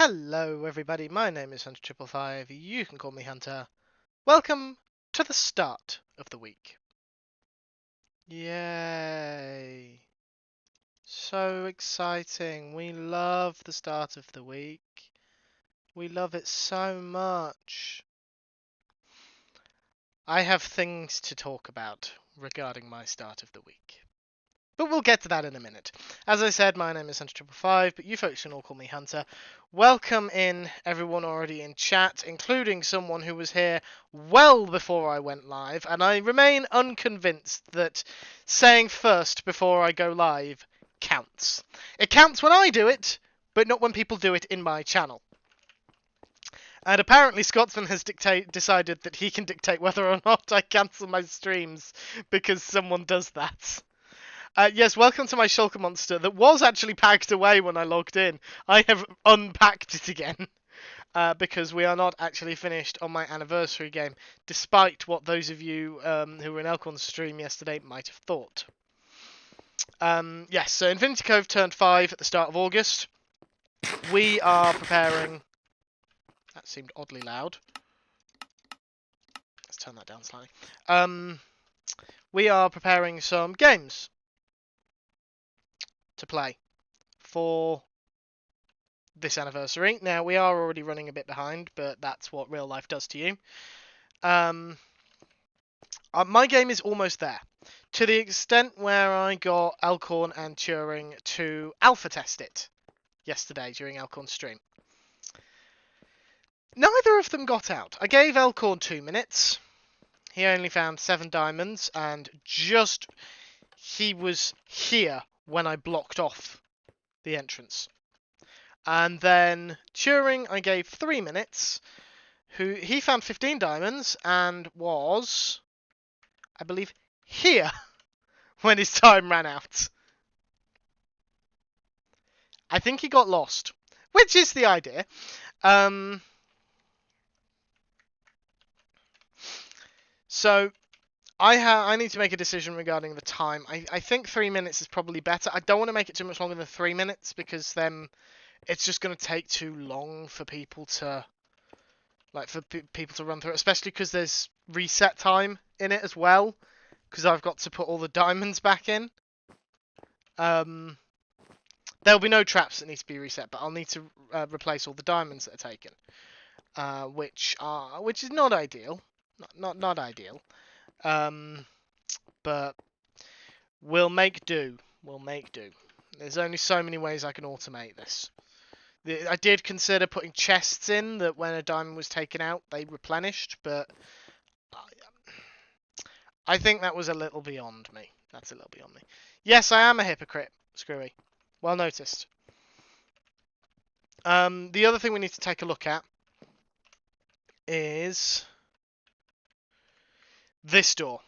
Hello everybody, my name is Hunter555, you can call me Hunter. Welcome to the start of the week. Yay! So exciting, we love the start of the week. We love it so much. I have things to talk about regarding my start of the week. But we'll get to that in a minute. As I said, my name is Hunter555, but you folks can all call me Hunter. Welcome in everyone already in chat, including someone who was here well before I went live, and I remain unconvinced that saying first before I go live counts. It counts when I do it, but not when people do it in my channel. And apparently Scotsman has decided that he can dictate whether or not I cancel my streams because someone does that. Yes, welcome to my shulker monster that was actually packed away when I logged in. I have unpacked it again because we are not actually finished on my anniversary game, despite what those of you who were in Elkhorn's stream yesterday might have thought. Yes, so Infinity Cove turned 5 at the start of August. We are preparing... That seemed oddly loud. Let's turn that down slightly. We are preparing some games to play for this anniversary. Now, we are already running a bit behind, but that's what real life does to you. My game is almost there, to the extent where I got Elkhorn and Turing to alpha test it yesterday during Elkhorn's stream. Neither of them got out. I gave Elkhorn 2 minutes. He only found 7 diamonds, and he was here when I blocked off the entrance. And then Turing, I gave 3 minutes. He found 15 diamonds and was, I believe, here when his time ran out. I think he got lost, which is the idea. So I need to make a decision regarding the time. I think 3 minutes is probably better. I don't want to make it too much longer than 3 minutes because then it's just going to take too long for people to people to run through it, especially because there's reset time in it as well, because I've got to put all the diamonds back in. There'll be no traps that need to be reset, but I'll need to replace all the diamonds that are taken, which is not ideal, not ideal. But we'll make do. We'll make do. There's only so many ways I can automate this. I did consider putting chests in that when a diamond was taken out, they replenished, but I think that was a little beyond me. That's a little beyond me. Yes, I am a hypocrite, Screwy. Well noticed. The other thing we need to take a look at is this door.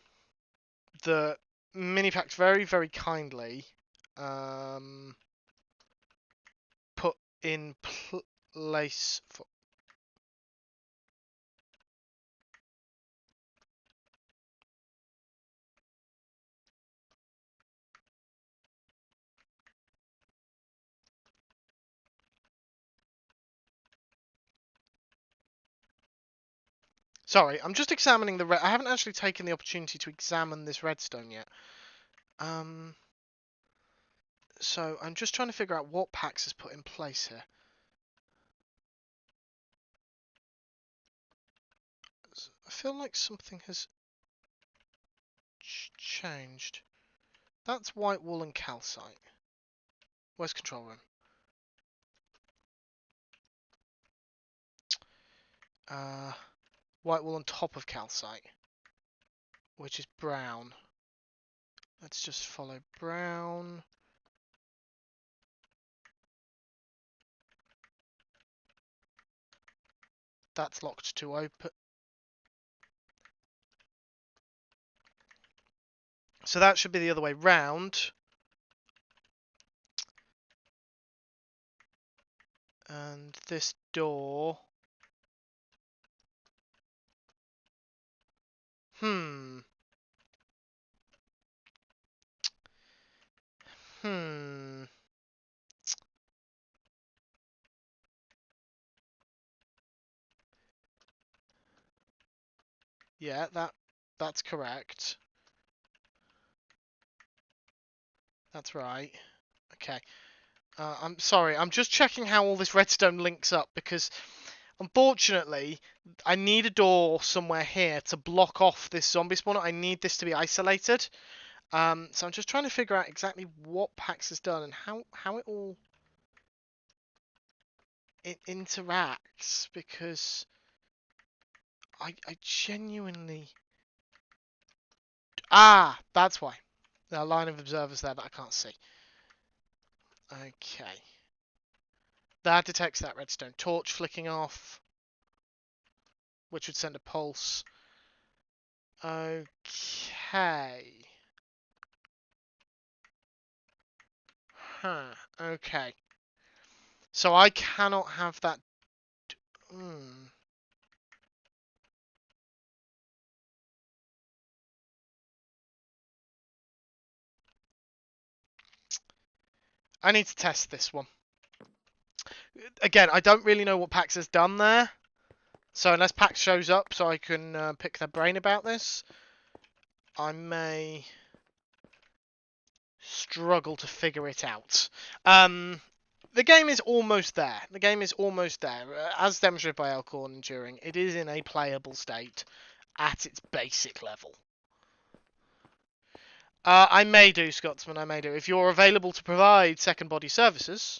The Minipack very, very kindly put in place for... Sorry, I'm just examining the... I haven't actually taken the opportunity to examine this redstone yet. So I'm just trying to figure out what Pax has put in place here. I feel like something has changed. That's white wool and calcite. Where's control room? White wool on top of calcite, which is brown. Let's just follow brown. That's locked to open. So that should be the other way round. And this door... Yeah, that's correct. That's right. Okay. I'm sorry. I'm just checking how all this redstone links up because, unfortunately, I need a door somewhere here to block off this zombie spawner. I need this to be isolated. So I'm just trying to figure out exactly what Pax has done and how it all it interacts because I genuinely that's why. There are a line of observers there that I can't see. Okay. That detects that redstone torch flicking off, which would send a pulse. Okay. Huh. Okay. So I cannot have that. Hmm. I need to test this one. Again, I don't really know what Pax has done there. So unless Pax shows up so I can pick their brain about this, I may struggle to figure it out. The game is almost there. The game is almost there. As demonstrated by Elkhorn and Turing, it is in a playable state at its basic level. I may do, Scotsman, I may do. If you're available to provide second body services.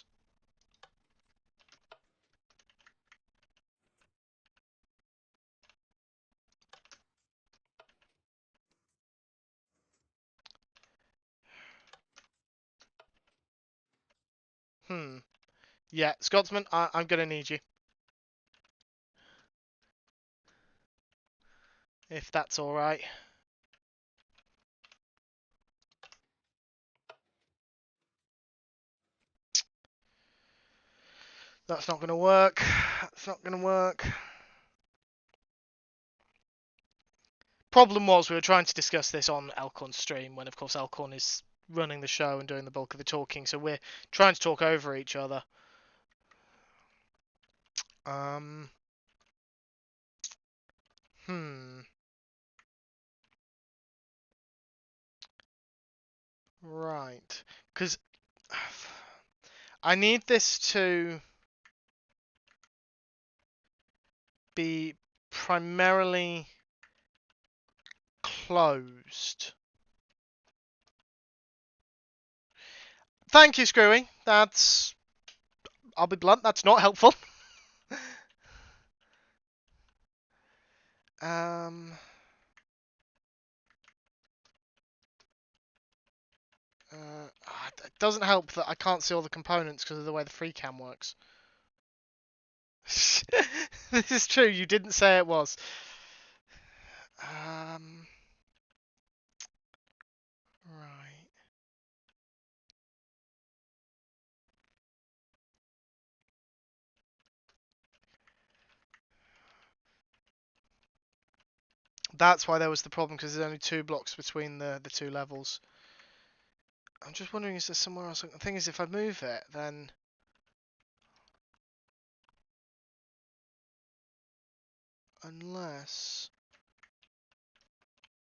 Yeah, Scotsman, I'm going to need you. If that's alright. That's not going to work. That's not going to work. Problem was, we were trying to discuss this on Elkhorn's stream, when of course Elkhorn is running the show and doing the bulk of the talking, so we're trying to talk over each other. Um. Right. Because I need this to be primarily closed. Thank you, Screwy. I'll be blunt, that's not helpful. um... it doesn't help that I can't see all the components because of the way the free cam works. This is true, you didn't say it was. Right. That's why there was the problem, because there's only 2 blocks between the 2 levels. I'm just wondering, is there somewhere else? The thing is, if I move it, then... Unless...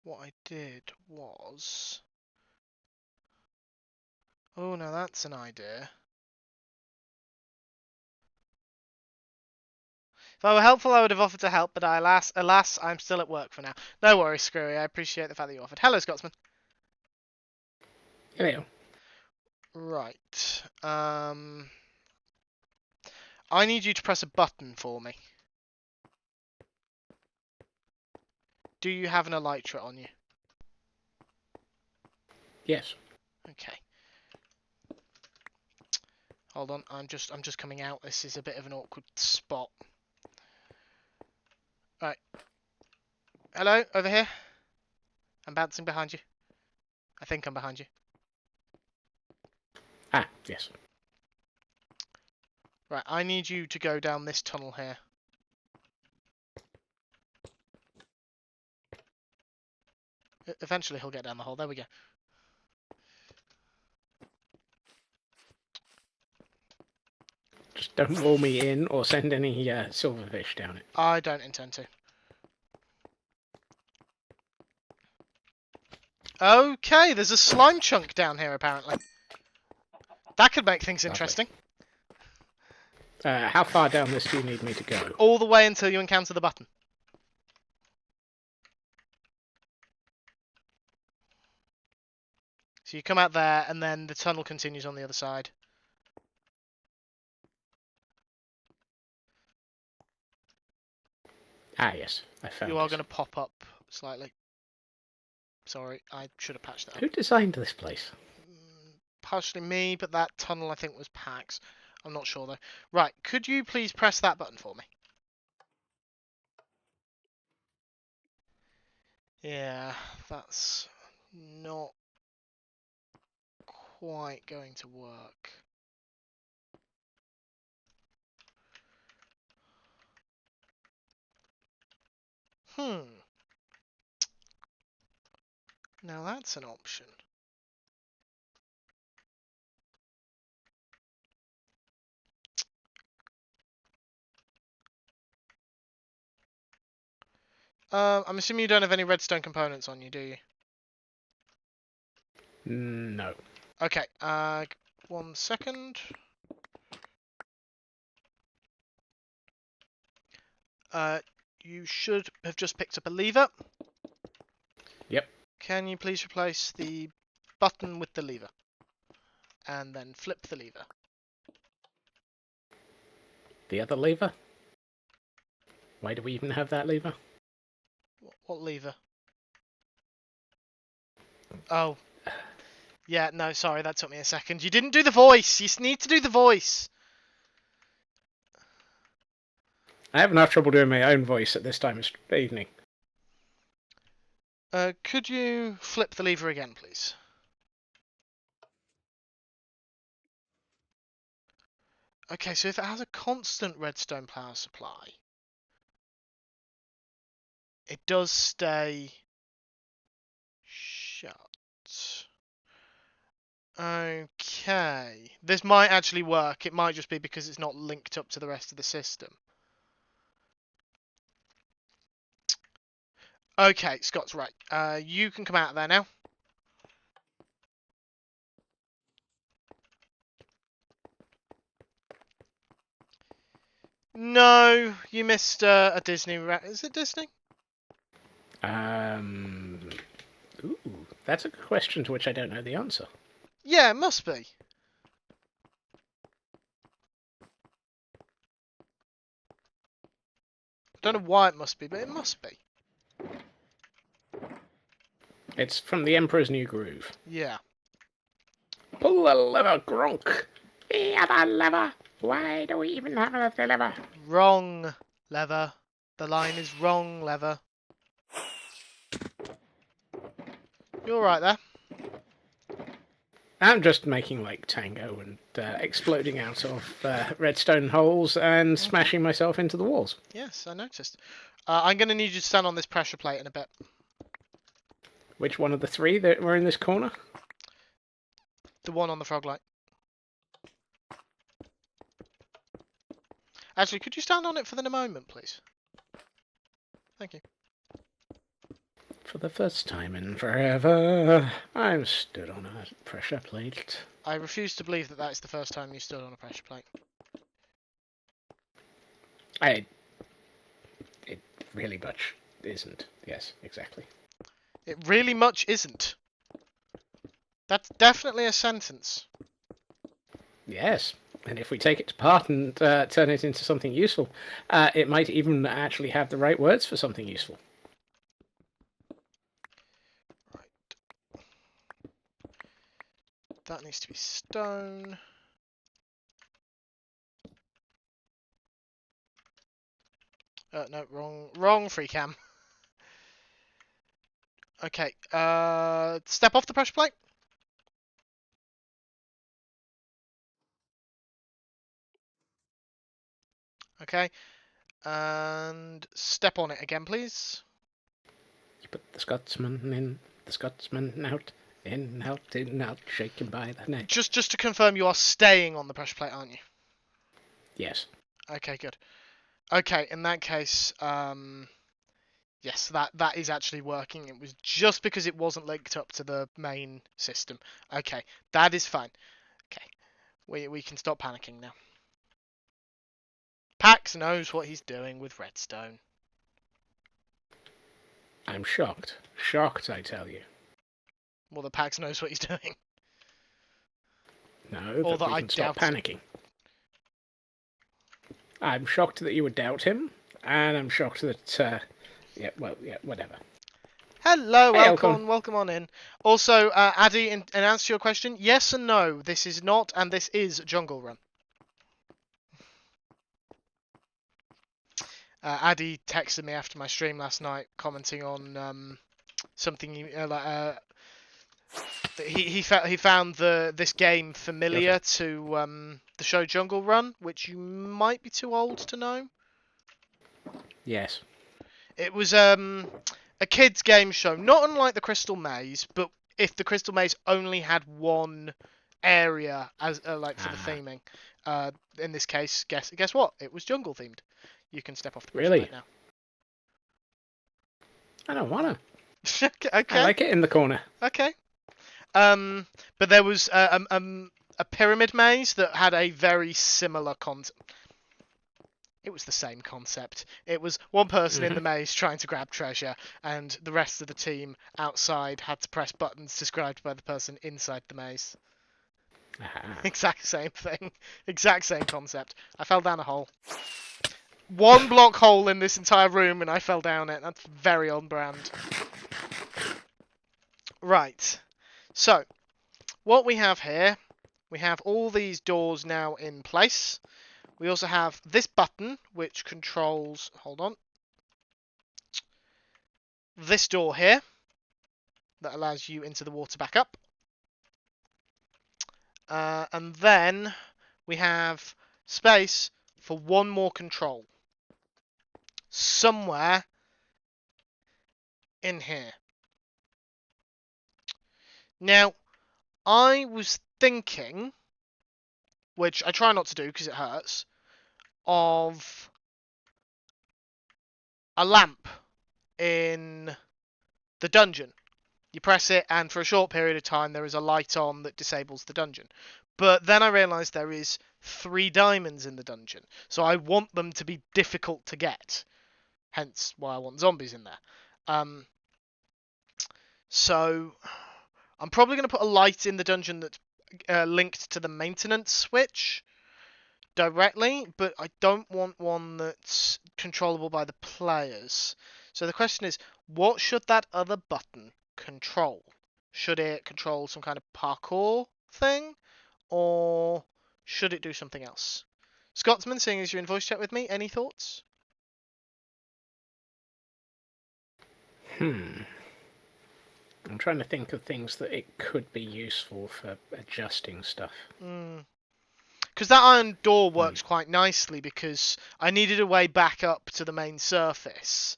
What I did was... Oh, now that's an idea. If I were helpful, I would have offered to help, but alas, I'm still at work for now. No worries, Screwy. I appreciate the fact that you offered. Hello, Scotsman. Hello. Right. I need you to press a button for me. Do you have an elytra on you? Yes. Okay. Hold on, I'm just coming out. This is a bit of an awkward spot. Right. Hello, over here. I'm bouncing behind you. I think I'm behind you. Ah, yes. Right, I need you to go down this tunnel here. Eventually he'll get down the hole. There we go. Just don't roll me in or send any silverfish down it. I don't intend to. Okay, there's a slime chunk down here, apparently. That could make things interesting. How far down this do you need me to go? All the way until you encounter the button. So you come out there, and then the tunnel continues on the other side. Ah, yes, I found You are it. going to pop up slightly. Sorry, I should have patched that up. Who designed this place? Partially me, but that tunnel I think was Pax. I'm not sure though. Right, could you please press that button for me? Yeah, that's not quite going to work. Now that's an option. I'm assuming you don't have any redstone components on you, do you? No. Okay, 1 second. You should have just picked up a lever. Yep. Can you please replace the button with the lever? And then flip the lever. The other lever? Why do we even have that lever? What lever? Oh. Yeah, no, sorry, that took me a second. You didn't do the voice! You need to do the voice! I have enough trouble doing my own voice at this time of evening. Could you flip the lever again, please? Okay, so if it has a constant redstone power supply, it does stay shut. Okay. This might actually work. It might just be because it's not linked up to the rest of the system. Okay, Scott's right. You can come out of there now. No, you missed a Disney. Is it Disney? Ooh, that's a question to which I don't know the answer. Yeah, it must be. I don't know why it must be, but it must be. It's from the Emperor's New Groove. Yeah. Pull the lever, Gronk! The other lever! Why do we even have the lever? Wrong lever. The line is wrong lever. You're right there. I'm just making like Tango and exploding out of redstone holes and smashing myself into the walls. Yes, I noticed. I'm going to need you to stand on this pressure plate in a bit. Which one of the three that were in this corner? The one on the frog light. Actually, could you stand on it for the moment, please? Thank you. For the first time in forever, I'm stood on a pressure plate. I refuse to believe that is the first time you stood on a pressure plate. It really much isn't. Yes, exactly. It really much isn't. That's definitely a sentence. Yes, and if we take it apart and turn it into something useful, it might even actually have the right words for something useful. Right. That needs to be stone. No, wrong free cam. Okay, step off the pressure plate. Okay, and step on it again, please. You put the Scotsman in, the Scotsman out, in, out, shaken by the neck. Just to confirm, you are staying on the pressure plate, aren't you? Yes. Okay, good. Okay, in that case, Yes, that is actually working. It was just because it wasn't linked up to the main system. Okay, that is fine. Okay, we can stop panicking now. Pax knows what he's doing with redstone. I'm shocked. Shocked, I tell you. Well, the Pax knows what he's doing. No, Or that that we I can stop doubt it. panicking. I'm shocked that you would doubt him, and I'm shocked that, whatever. Hello, Hey, Elcon. Elcon. Welcome on in. Also, Addy, in answer to your question, yes and no. This is not, and this is Jungle Run. Addy texted me after my stream last night, commenting on something he found this game familiar to the show Jungle Run, which you might be too old to know. Yes. It was a kids game show, not unlike the Crystal Maze, but if the Crystal Maze only had one area as for the theming. In this case, guess what? It was jungle themed. You can step off the bridge Really? right now. I don't wanna. Okay. I like it in the corner. Okay. But there was a pyramid maze that had a very similar concept. It was the same concept. It was one person in the maze trying to grab treasure, and the rest of the team outside had to press buttons described by the person inside the maze. Exact same thing. Exact same concept. I fell down a hole. One block hole in this entire room, and I fell down it. That's very on brand. Right. So, what we have here, we have all these doors now in place. We also have this button, which controls, hold on, this door here, that allows you into the water back up. And then we have space for one more control. Somewhere in here. Now, I was thinking, which I try not to do because it hurts, of a lamp in the dungeon. You press it, and for a short period of time, there is a light on that disables the dungeon. But then I realised there is 3 diamonds in the dungeon, so I want them to be difficult to get. Hence why I want zombies in there. So I'm probably going to put a light in the dungeon that's linked to the maintenance switch directly, but I don't want one that's controllable by the players. So the question is, what should that other button control? Should it control some kind of parkour thing, or should it do something else? Scotsman, seeing as you're in voice chat with me, any thoughts? I'm trying to think of things that it could be useful for adjusting stuff. Because that iron door works quite nicely because I needed a way back up to the main surface.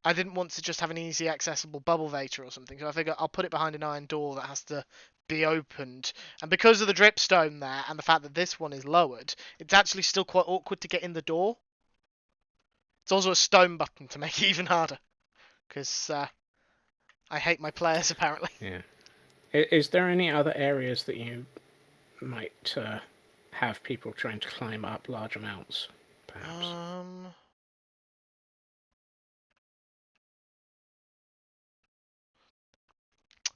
I didn't want to just have an easy accessible bubble vator or something, so I figured I'll put it behind an iron door that has to be opened. And because of the dripstone there, and the fact that this one is lowered, it's actually still quite awkward to get in the door. It's also a stone button to make it even harder. Because I hate my players, apparently. Yeah. Is there any other areas that you might have people trying to climb up large amounts, perhaps?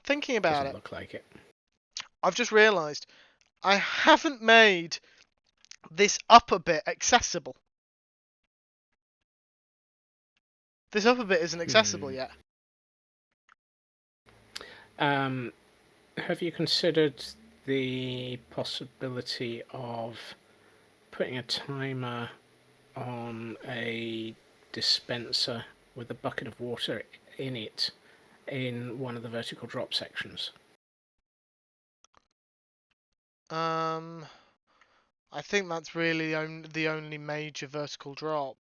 Thinking about Doesn't it, look like it. I've just realised I haven't made this upper bit accessible. This upper bit isn't accessible yet. Have you considered the possibility of putting a timer on a dispenser with a bucket of water in it in one of the vertical drop sections? I think that's really the only major vertical drop.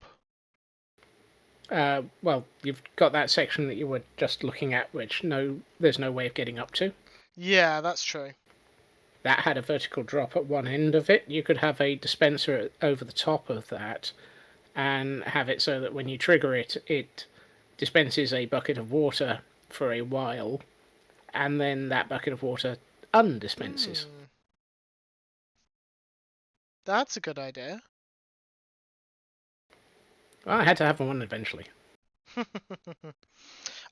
Well, you've got that section that you were just looking at, which there's no way of getting up to. Yeah, that's true. That had a vertical drop at one end of it. You could have a dispenser over the top of that and have it so that when you trigger it, it dispenses a bucket of water for a while, and then that bucket of water undispenses. That's a good idea. Well, I had to have one eventually.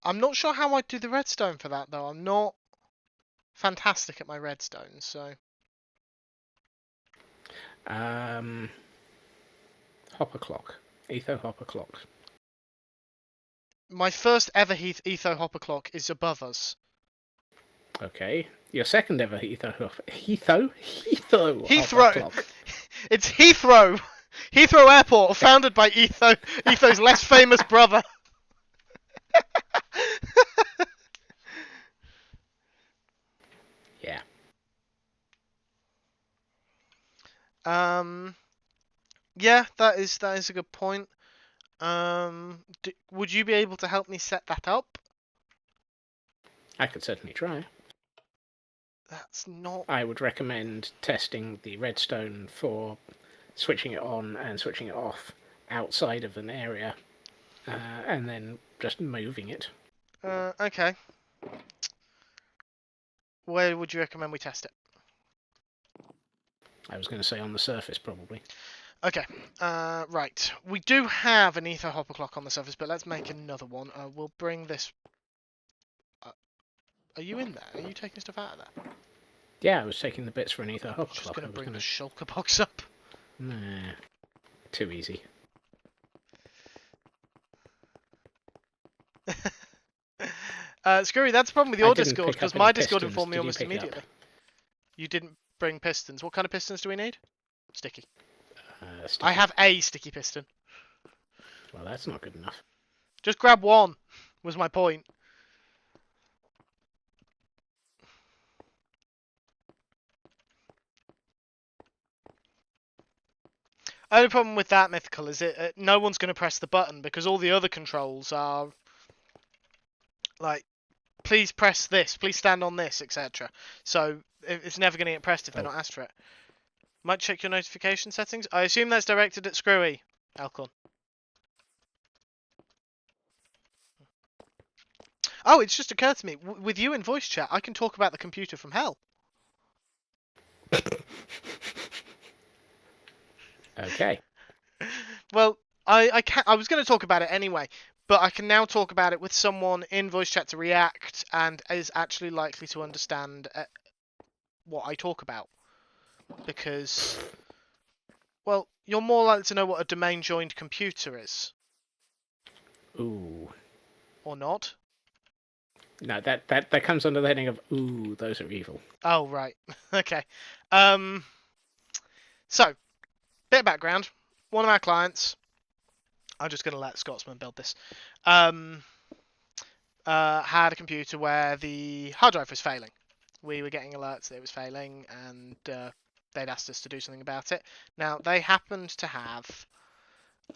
I'm not sure how I'd do the redstone for that, though. I'm not fantastic at my redstone, so... Hopper clock. Etho hopper clocks. My first ever Etho hopper clock is above us. Okay. Your second ever Heathrow hopper clock. It's Heathrow! Heathrow Airport, founded by Etho's less famous brother. Yeah. Yeah, that is a good point. Would you be able to help me set that up? I could certainly try. That's not... I would recommend testing the redstone for switching it on and switching it off outside of an area, and then just moving it. Okay. Where would you recommend we test it? I was going to say on the surface, probably. Okay, right. We do have an ether hopper clock on the surface, but let's make another one. We'll bring this... are you in there? Are you taking stuff out of there? Yeah, I was taking the bits for an ether hopper clock. Just going to bring the shulker box up. Nah, too easy. Screwy, that's the problem with your Discord, because my Discord informed me Did almost immediately. You didn't bring pistons. What kind of pistons do we need? Sticky. Sticky. I have a sticky piston. Well, that's not good enough. Just grab one, was my point. Only problem with that, Mythical, is no one's going to press the button, because all the other controls are like, please press this, please stand on this, etc. So it's never going to get pressed if they're not asked for it. Might check your notification settings. I assume that's directed at Screwy, Alcon. Oh, it's just occurred to me, with you in voice chat, I can talk about the computer from hell. Okay. Well, I was going to talk about it anyway, but I can now talk about it with someone in voice chat to react and is actually likely to understand what I talk about. Because, well, you're more likely to know what a domain-joined computer is. Ooh. Or not. No, that comes under the heading of, ooh, those are evil. Oh, right. Okay. So, bit of background. One of our clients, I'm just going to let Scotsman build this, had a computer where the hard drive was failing. We were getting alerts that it was failing, and they'd asked us to do something about it. Now, they happened to have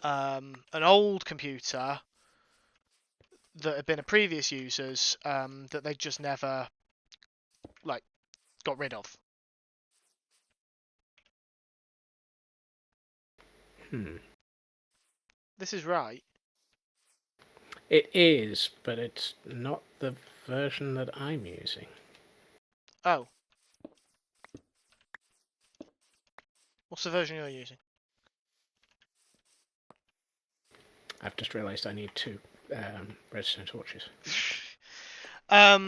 an old computer that had been a previous user's that they just never got rid of. This is right. It is, but it's not the version that I'm using. Oh. What's the version you're using? I've just realised I need 2 redstone torches. At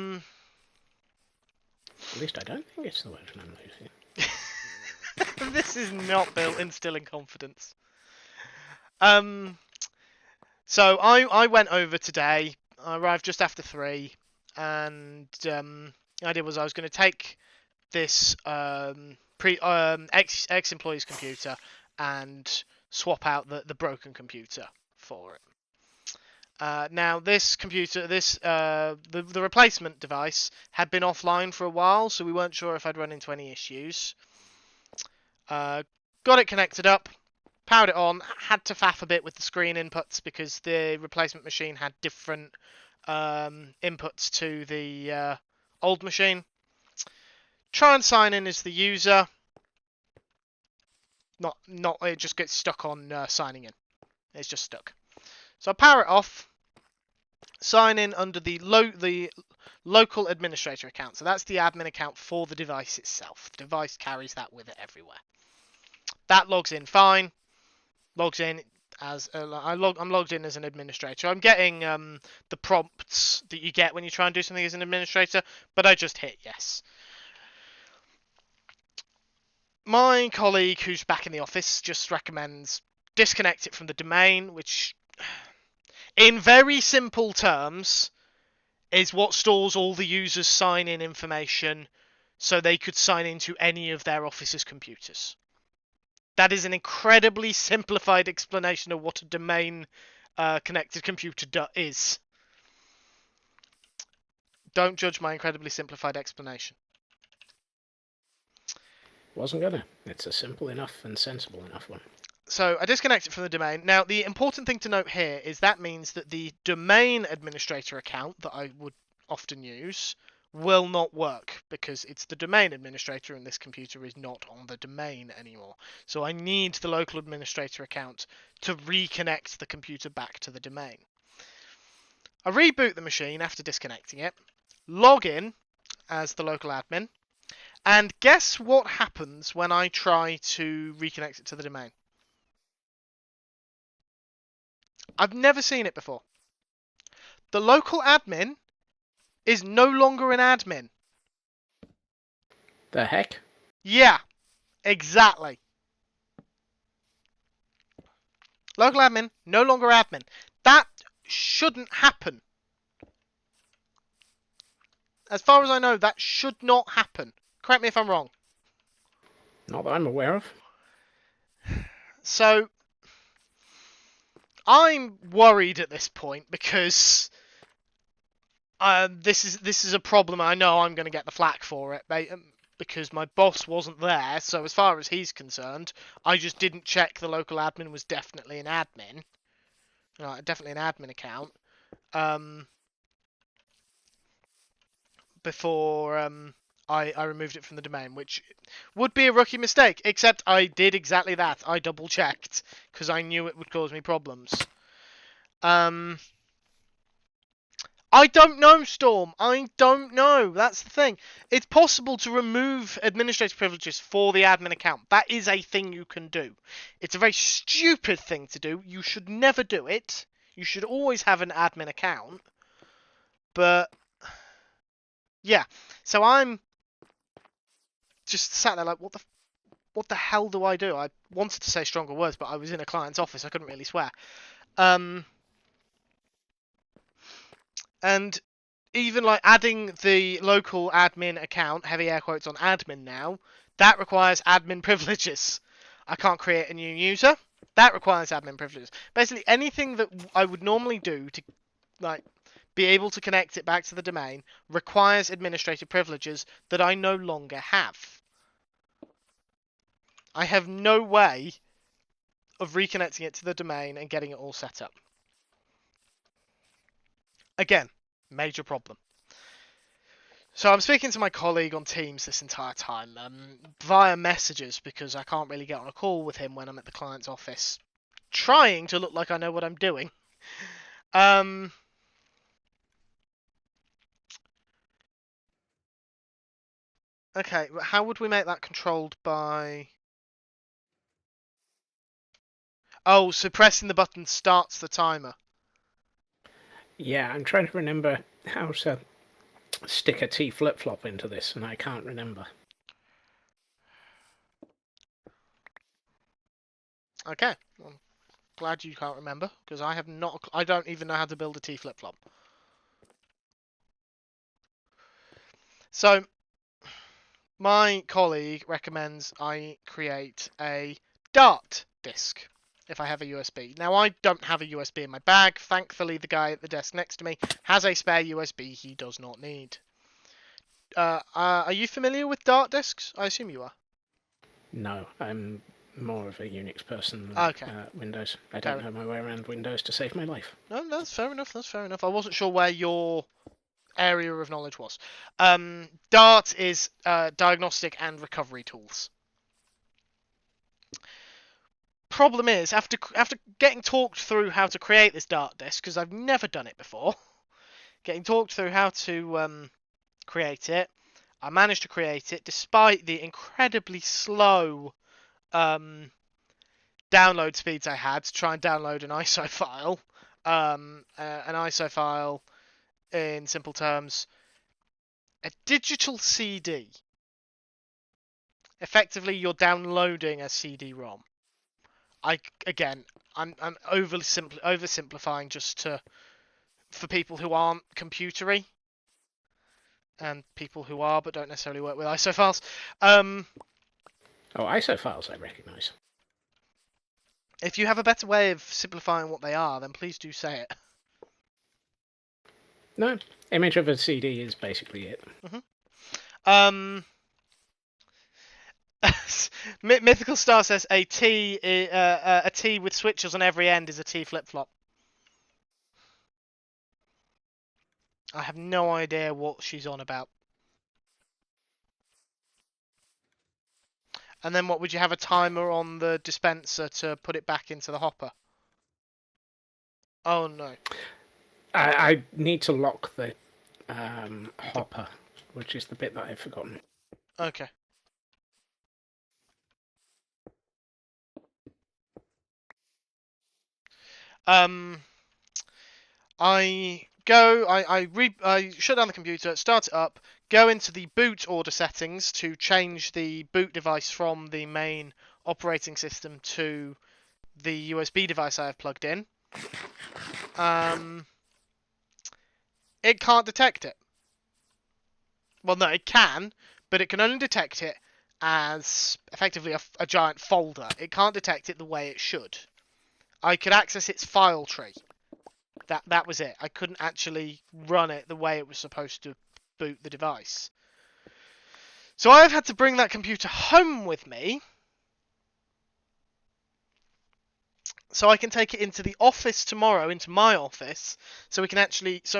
least I don't think it's the version I'm using. This is not built instilling confidence. So I went over today. I arrived just after 3, and the idea was I was going to take this ex-employee's computer and swap out the broken computer for it. Now this computer, the replacement device had been offline for a while, so we weren't sure if I'd run into any issues. Got it connected up, powered it on, had to faff a bit with the screen inputs because the replacement machine had different inputs to the old machine. Try and sign in as the user. Not it just gets stuck on signing in. It's just stuck. So I power it off. sign in under the local administrator account. So that's the admin account for the device itself. The device carries that with it everywhere. That logs in fine. Logs in as I'm logged in as an administrator. I'm getting the prompts that you get when you try and do something as an administrator, but I just hit yes. My colleague who's back in the office just recommends disconnect it from the domain, which in very simple terms is what stores all the users' sign-in information so they could sign into any of their office's computers. That is an incredibly simplified explanation of what a domain connected computer is. Don't judge my incredibly simplified explanation. Wasn't gonna. It's a simple enough and sensible enough one. So I disconnect it from the domain. Now, the important thing to note here is that means that the domain administrator account that I would often use will not work because it's the domain administrator and this computer is not on the domain anymore. So I need the local administrator account to reconnect the computer back to the domain. I reboot the machine after disconnecting it, log in as the local admin, and guess what happens when I try to reconnect it to the domain? I've never seen it before. The local admin is no longer an admin. The heck? Yeah, exactly. Local admin, no longer admin. That shouldn't happen. As far as I know, that should not happen. Correct me if I'm wrong. Not that I'm aware of. So, I'm worried at this point because this is a problem. I know I'm going to get the flak for it because my boss wasn't there. So as far as he's concerned, I just didn't check the local admin was definitely an admin, definitely an admin account, before I removed it from the domain, which would be a rookie mistake. Except I did exactly that. I double checked because I knew it would cause me problems. I don't know, Storm. I don't know. That's the thing. It's possible to remove administrative privileges for the admin account. That is a thing you can do. It's a very stupid thing to do. You should never do it. You should always have an admin account. But, yeah. So I'm just sat there like, what the hell do I do? I wanted to say stronger words, but I was in a client's office. I couldn't really swear. And even like adding the local admin account, heavy air quotes on admin now, that requires admin privileges. I can't create a new user. That requires admin privileges. Basically, anything that I would normally do to like be able to connect it back to the domain requires administrative privileges that I no longer have. I have no way of reconnecting it to the domain and getting it all set up. Again, major problem. So I'm speaking to my colleague on Teams this entire time, via messages, because I can't really get on a call with him when I'm at the client's office, trying to look like I know what I'm doing. Okay, but how would we make that controlled by... Oh, so pressing the button starts the timer. Yeah, I'm trying to remember how to stick a T flip-flop into this, and I can't remember. Okay, well, glad you can't remember, because I don't even know how to build a T flip-flop. So, my colleague recommends I create a Dart disk if I have a USB. Now, I don't have a USB in my bag. Thankfully, the guy at the desk next to me has a spare USB he does not need. Are you familiar with Dart disks? I assume you are. No, I'm more of a Unix person than Windows. I don't know my way around Windows to save my life. No, that's fair enough. That's fair enough. I wasn't sure where your area of knowledge was. Dart is diagnostic and recovery tools. Problem is, after getting talked through how to create this Dart disk, because I've never done it before, getting talked through how to create it. I managed to create it despite the incredibly slow download speeds I had to try and download an ISO file. An ISO file, in simple terms, a digital CD. Effectively, you're downloading a CD-ROM. I'm oversimplifying just for people who aren't computery and people who are but don't necessarily work with ISO files. Oh, ISO files I recognise. If you have a better way of simplifying what they are, then please do say it. No, image of a CD is basically it. Mm-hmm. Mythical Star says a T with switches on every end is a T flip flop. I have no idea what she's on about. And then what, would you have a timer on the dispenser to put it back into the hopper? Oh no. I need to lock the hopper, which is the bit that I've forgotten. Okay. I shut down the computer, start it up, go into the boot order settings to change the boot device from the main operating system to the USB device I have plugged in. It can't detect it. Well, no, it can, but it can only detect it as effectively a giant folder. It can't detect it the way it should. I could access its file tree. That was it. I couldn't actually run it the way it was supposed to boot the device. So I've had to bring that computer home with me so I can take it into the office tomorrow, into my office, so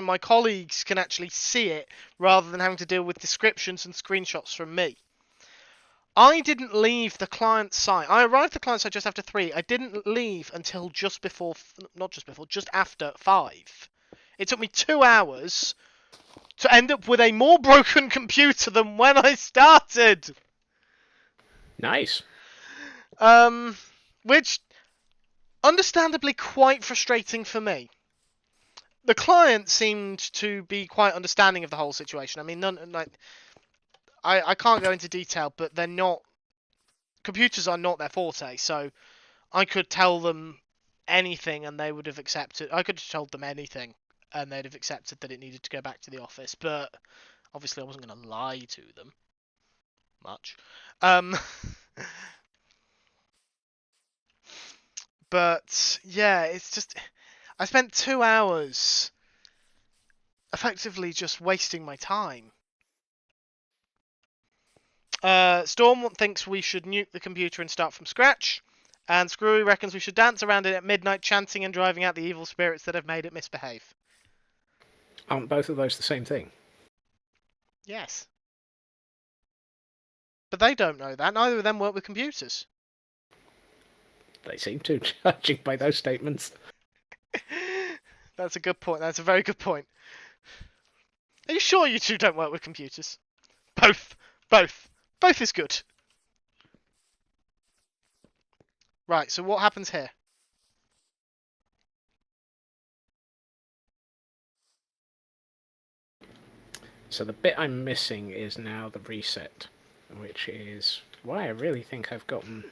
my colleagues can actually see it rather than having to deal with descriptions and screenshots from me. I didn't leave the client site. I arrived at the client site just after 3. I didn't leave until just after 5. It took me 2 hours to end up with a more broken computer than when I started. Nice. Which, understandably, quite frustrating for me. The client seemed to be quite understanding of the whole situation. I mean, I can't go into detail, but they're not. Computers are not their forte, so I could tell them anything and they would have accepted. I could have told them anything and they'd have accepted that it needed to go back to the office, but obviously I wasn't going to lie to them much. But yeah, it's just I spent 2 hours effectively just wasting my time. Storm thinks we should nuke the computer and start from scratch. And Screwy reckons we should dance around it at midnight, chanting and driving out the evil spirits that have made it misbehave. Aren't both of those the same thing? Yes. But they don't know that. Neither of them work with computers. They seem to, judging by those statements. That's a good point. That's a very good point. Are you sure you two don't work with computers? Both. Both. Both is good. Right, so what happens here? So the bit I'm missing is now the reset, which is why I really think I've gotten...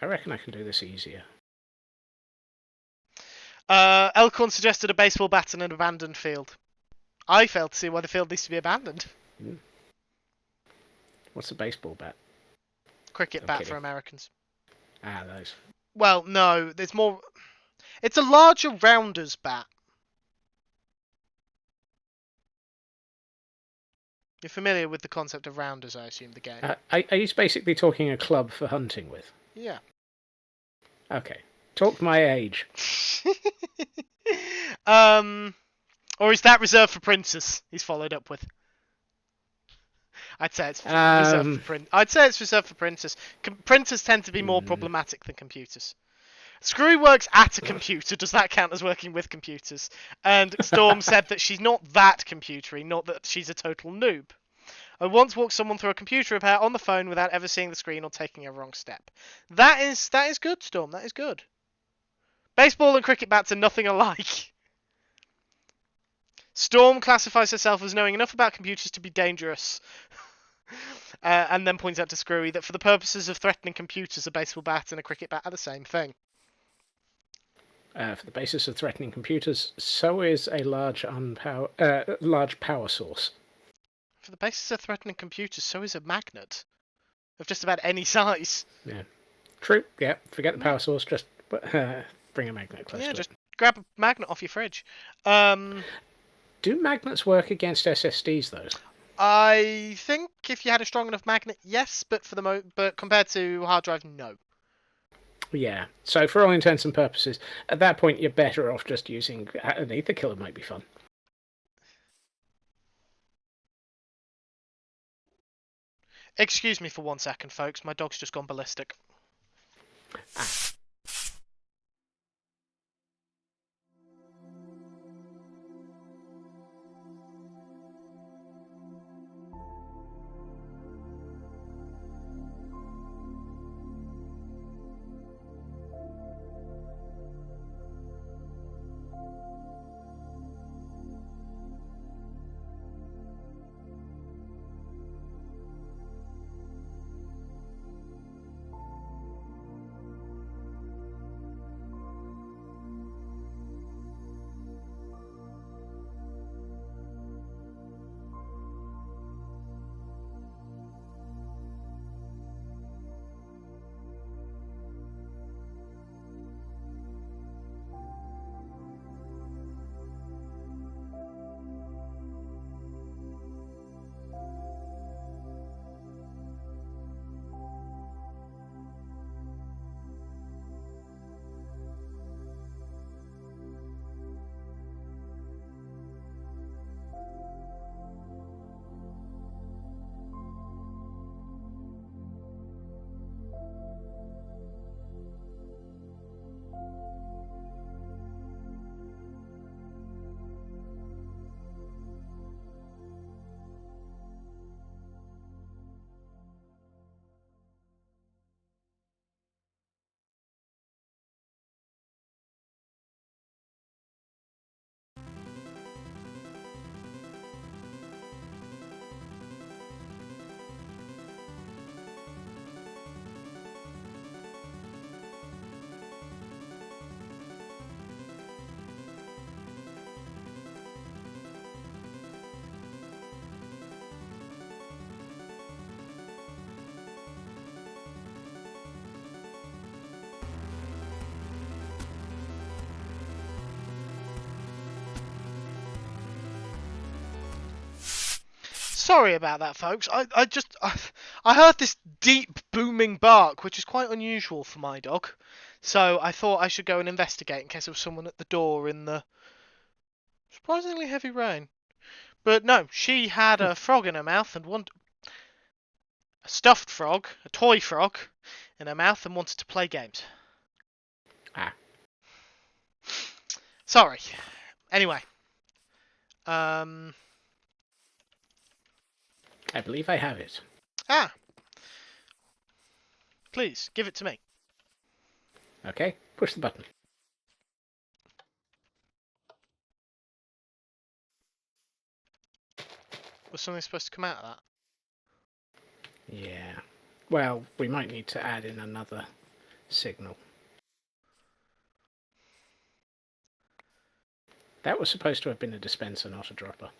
I reckon I can do this easier. Elkhorn suggested a baseball bat in an abandoned field. I failed to see why the field needs to be abandoned. What's a baseball bat? Cricket bat for Americans. Ah, those. Well, no, there's more... It's a larger rounder's bat. You're familiar with the concept of rounders, I assume, the game. Are you basically talking a club for hunting with? Yeah. Okay. Talk my age. Or is that reserved for princes? He's followed up with. I'd say it's reserved for princes. Printers tend to be more problematic than computers. Screwy works at a computer. Does that count as working with computers? And Storm said that she's not that computery, not that she's a total noob. I once walked someone through a computer repair on the phone without ever seeing the screen or taking a wrong step. That is good, Storm. That is good. Baseball and cricket bats are nothing alike. Storm classifies herself as knowing enough about computers to be dangerous. And then points out to Screwy that for the purposes of threatening computers, a baseball bat and a cricket bat are the same thing. For the basis of threatening computers, so is a large power source. For the basis of threatening computers, so is a magnet. Of just about any size. Yeah. True, yeah. Forget the power source, just bring a magnet close to just it. grab a magnet off your fridge. Do magnets work against SSDs, though? I think if you had a strong enough magnet, yes, but but compared to hard drive, no. Yeah. So for all intents and purposes, at that point, you're better off just using an ether killer. Might be fun. Excuse me for 1 second, folks. My dog's just gone ballistic. Sorry about that, folks. I heard this deep booming bark, which is quite unusual for my dog. So I thought I should go and investigate in case there was someone at the door in the surprisingly heavy rain. But no, she had a frog in her mouth and a stuffed frog, a toy frog, in her mouth and wanted to play games. Ah. Sorry. Anyway. I believe I have it. Ah. Please, give it to me. Okay, push the button. Was something supposed to come out of that? Yeah. Well, we might need to add in another signal. That was supposed to have been a dispenser, not a dropper.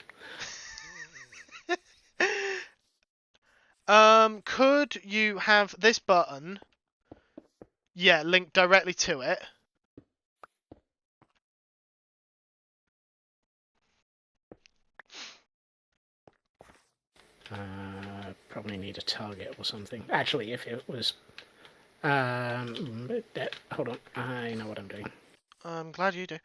Could you have this button, linked directly to it? Probably need a target or something. Actually, if it was... hold on, I know what I'm doing. I'm glad you do.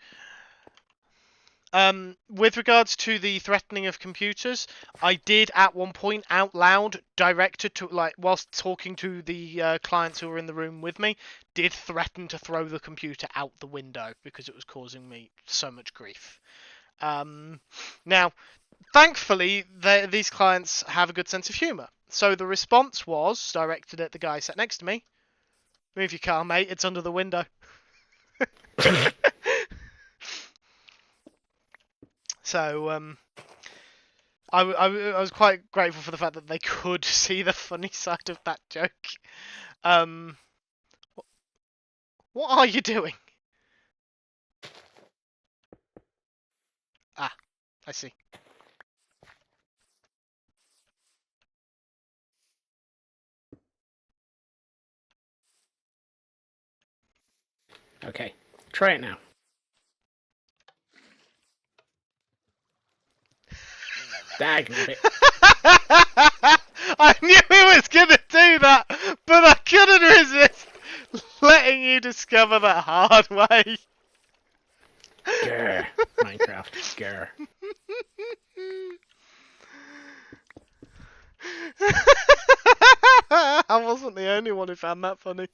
With regards to the threatening of computers, I did at one point out loud, directed to whilst talking to the clients who were in the room with me, did threaten to throw the computer out the window because it was causing me so much grief. Now, thankfully, these clients have a good sense of humour. So the response was directed at the guy sat next to me. Move your car, mate. It's under the window. So I was quite grateful for the fact that they could see the funny side of that joke. Um, what are you doing? Ah, I see. Okay, try it now. Dag-nabbit. I knew he was gonna do that, but I couldn't resist letting you discover that hard way. Grr. Minecraft. Grr. I wasn't the only one who found that funny.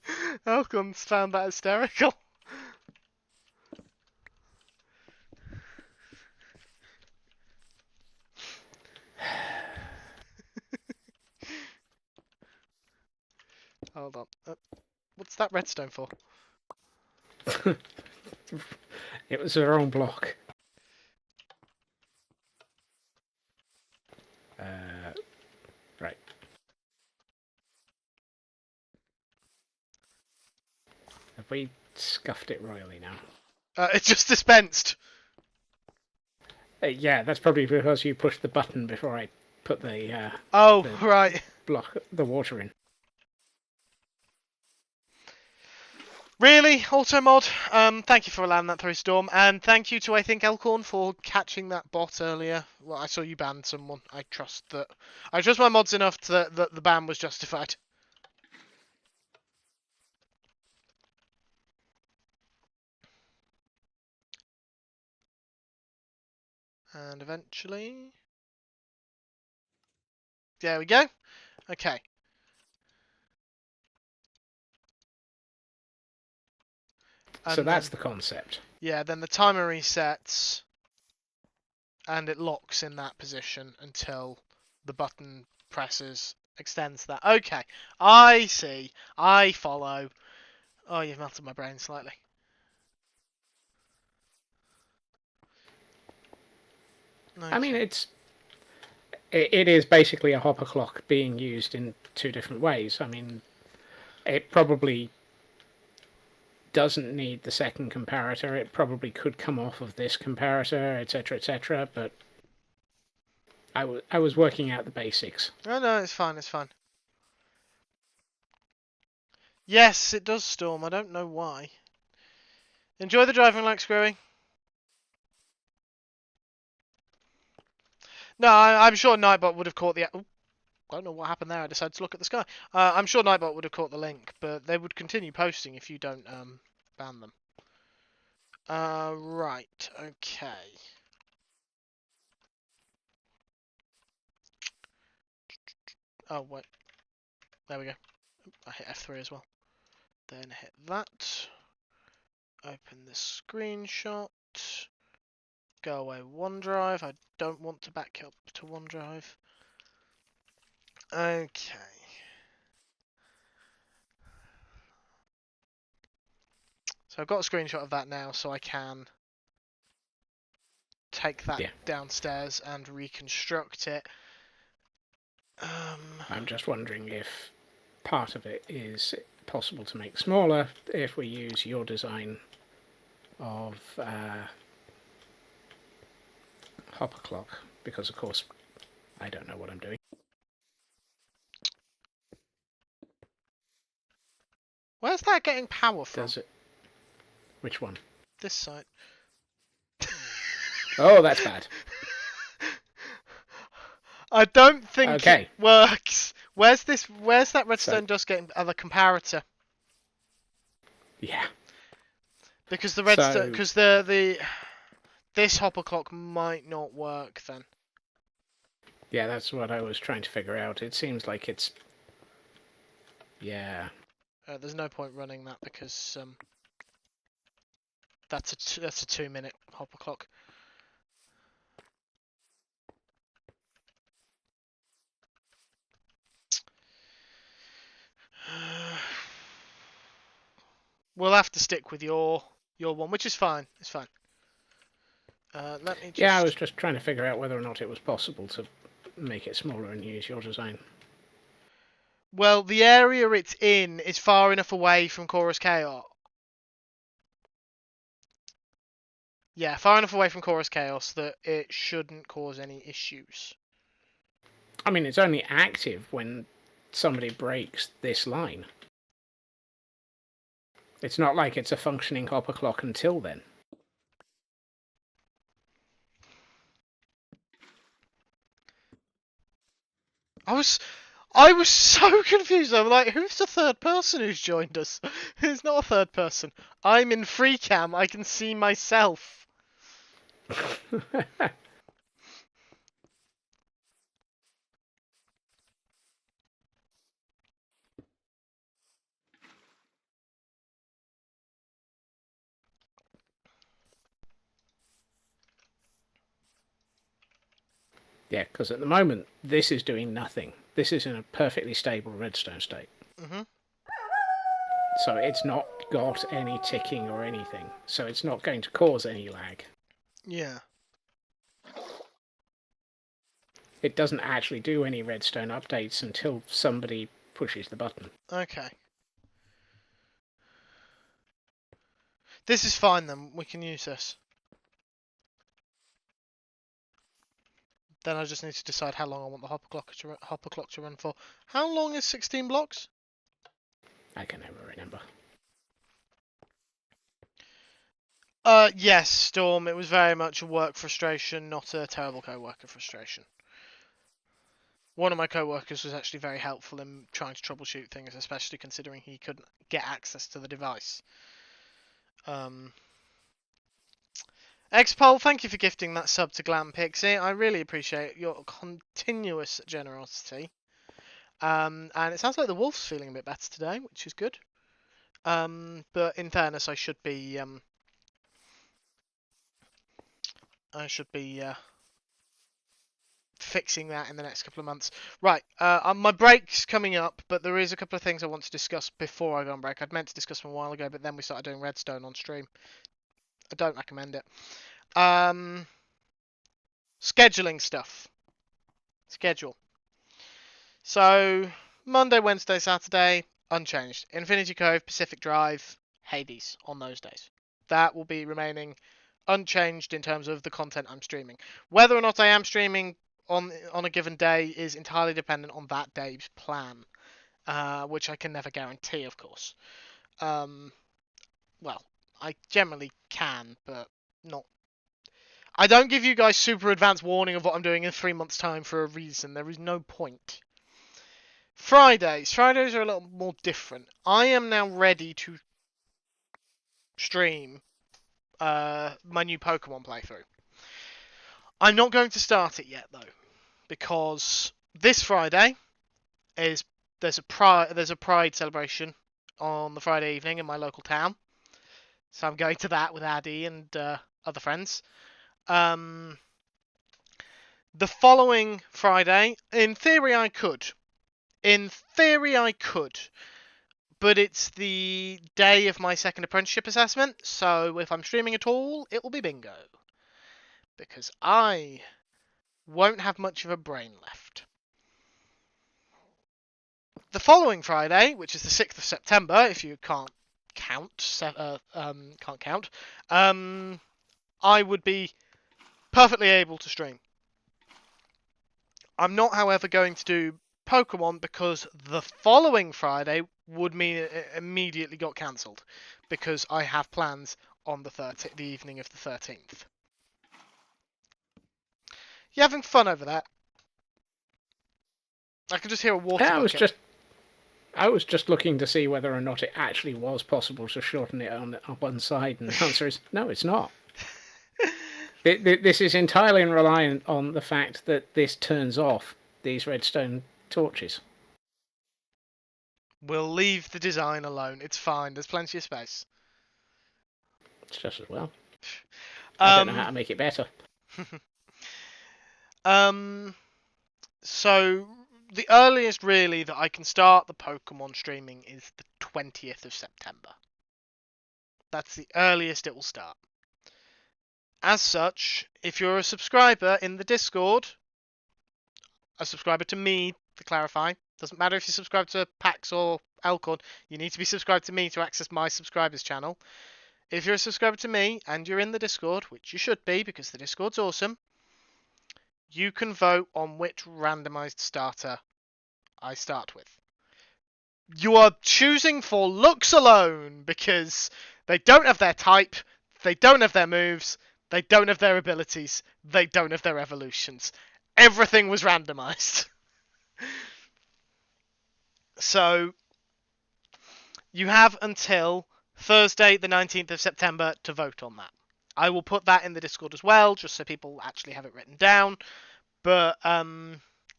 Elkins found that hysterical. Hold on. What's that redstone for? It was the wrong block. Right. Have we scuffed it royally now? It's just dispensed. Yeah, that's probably because you pushed the button before I put the Oh, right. the water in. Really, Auto Mod? Thank you for allowing that through, Storm, and thank you to I think Elkhorn for catching that bot earlier. Well, I saw you ban someone. I trust my mods enough that the ban was justified. And eventually, there we go. Okay. And so that's then, the concept. yeah, then the timer resets, and it locks in that position until the button extends that. Okay, I see. I follow. Oh, you've melted my brain slightly. Okay. I mean, it is basically a hopper clock being used in two different ways. I mean, it probably doesn't need the second comparator. It probably could come off of this comparator, etc., etc. But I was working out the basics. No, it's fine. It's fine. Yes, it does storm. I don't know why. Enjoy the driving like Screwy. No, I'm sure Nightbot would have caught the. Ooh, I don't know what happened there. I decided to look at the sky. I'm sure Nightbot would have caught the link, but they would continue posting if you don't ban them. Right. Okay. Oh wait. There we go. I hit F3 as well. Then hit that. Open the screenshot. Go away OneDrive. I don't want to back up to OneDrive. Okay. So I've got a screenshot of that now, so I can take that downstairs and reconstruct it. I'm just wondering if part of it is possible to make smaller if we use your design of hopper clock, because of course I don't know what I'm doing. Where's that getting power from? Does it? Which one? This side. Oh, that's bad. I don't think Okay. it works. Where's that redstone dust getting the comparator? Yeah. Because the redstone, because the This hopper clock might not work then. Yeah, that's what I was trying to figure out. It seems like it's... Yeah. There's no point running that because that's a 2-minute hopper clock. We'll have to stick with your one, which is fine. It's fine. Let me just... Yeah, I was just trying to figure out whether or not it was possible to make it smaller and use your design. Well, the area it's in is far enough away from Chorus Chaos. Yeah, far enough away from Chorus Chaos that it shouldn't cause any issues. I mean, it's only active when somebody breaks this line. It's not like it's a functioning hopper clock until then. I was so confused. I'm like, who's the third person who's joined us? It's not a third person. I'm in free cam. I can see myself. Yeah, because at the moment, this is doing nothing. This is in a perfectly stable redstone state. Mhm. So it's not got any ticking or anything. So it's not going to cause any lag. Yeah. It doesn't actually do any redstone updates until somebody pushes the button. Okay. This is fine then. We can use this. Then I just need to decide how long I want the hopper clock to run for. How long is 16 blocks? I can never remember. Yes, Storm. It was very much a work frustration, not a terrible co-worker frustration. One of my co-workers was actually very helpful in trying to troubleshoot things, especially considering he couldn't get access to the device. Xpol, thank you for gifting that sub to Glam Pixie. I really appreciate your continuous generosity. And it sounds like the wolf's feeling a bit better today, which is good. But in fairness, I should be fixing that in the next couple of months. Right, my break's coming up, but there is a couple of things I want to discuss before I go on break. I'd meant to discuss them a while ago, but then we started doing redstone on stream. I don't recommend it. Scheduling stuff. Schedule. So, Monday, Wednesday, Saturday, unchanged. Infinity Cove, Pacific Drive, Hades on those days. That will be remaining unchanged in terms of the content I'm streaming. Whether or not I am streaming on a given day is entirely dependent on that day's plan, which I can never guarantee, of course. Well, I generally can, but not. I don't give you guys super advanced warning of what I'm doing in 3 months' time for a reason. There is no point. Fridays are a little more different. I am now ready to stream my new Pokemon playthrough. I'm not going to start it yet though, because this Friday there's a Pride celebration on the Friday evening in my local town, so I'm going to that with Addy and other friends. The following Friday, in theory I could, but it's the day of my second apprenticeship assessment, so if I'm streaming at all, it will be bingo. Because I won't have much of a brain left. The following Friday, which is the 6th of September, if you can't count, I would be perfectly able to stream. I'm not, however, going to do Pokemon because the following Friday would mean it immediately got cancelled because I have plans on the evening of the 13th. You having fun over that? I can just hear a water bucket. I was just looking to see whether or not it actually was possible to shorten it on one side, and the answer is no, it's not. This is entirely reliant on the fact that this turns off these redstone torches. We'll leave the design alone. It's fine. There's plenty of space. It's just as well. I don't know how Um, to make it better. so the earliest really that I can start the Pokemon streaming is the 20th of September. That's the earliest it will start. As such, if you're a subscriber in the Discord, a subscriber to me, to clarify, doesn't matter if you subscribe to Pax or Elcord, you need to be subscribed to me to access my subscribers channel. If you're a subscriber to me and you're in the Discord, which you should be because the Discord's awesome, you can vote on which randomized starter I start with. You are choosing for looks alone because they don't have their type, they don't have their moves, they don't have their abilities, they don't have their evolutions. Everything was randomized. So you have until Thursday, the 19th of September, to vote on that. I will put that in the Discord as well, just so people actually have it written down. But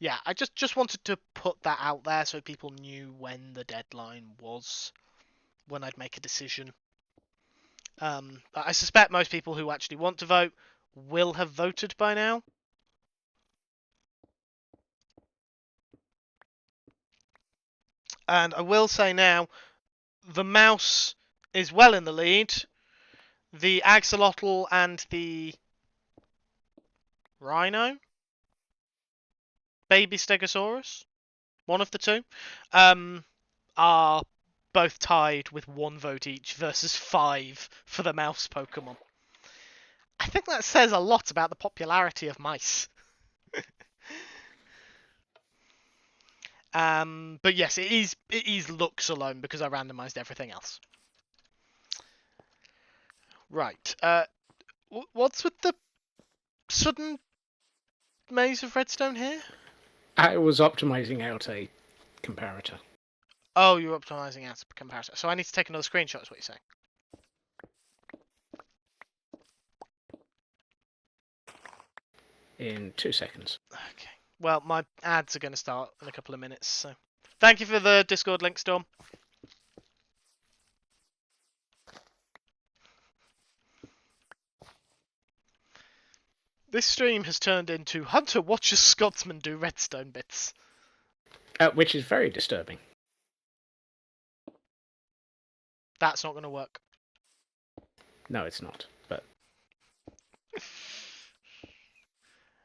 yeah, I just wanted to put that out there so people knew when the deadline was, when I'd make a decision. I suspect most people who actually want to vote will have voted by now. And I will say now, the mouse is well in the lead. The axolotl and the rhino, baby stegosaurus, one of the two, are both tied with 1 vote each versus 5 for the mouse Pokemon. I think that says a lot about the popularity of mice. But yes, it is looks alone because I randomized everything else. Right. What's with the sudden maze of redstone here? I was optimizing out a comparator. Oh, you're optimizing out a comparison. So I need to take another screenshot, is what you're saying. In 2 seconds. Okay. Well, my ads are going to start in a couple of minutes, so thank you for the Discord link, Storm. This stream has turned into Hunter watches Scotsman do redstone bits. Which is very disturbing. That's not going to work. No, it's not. But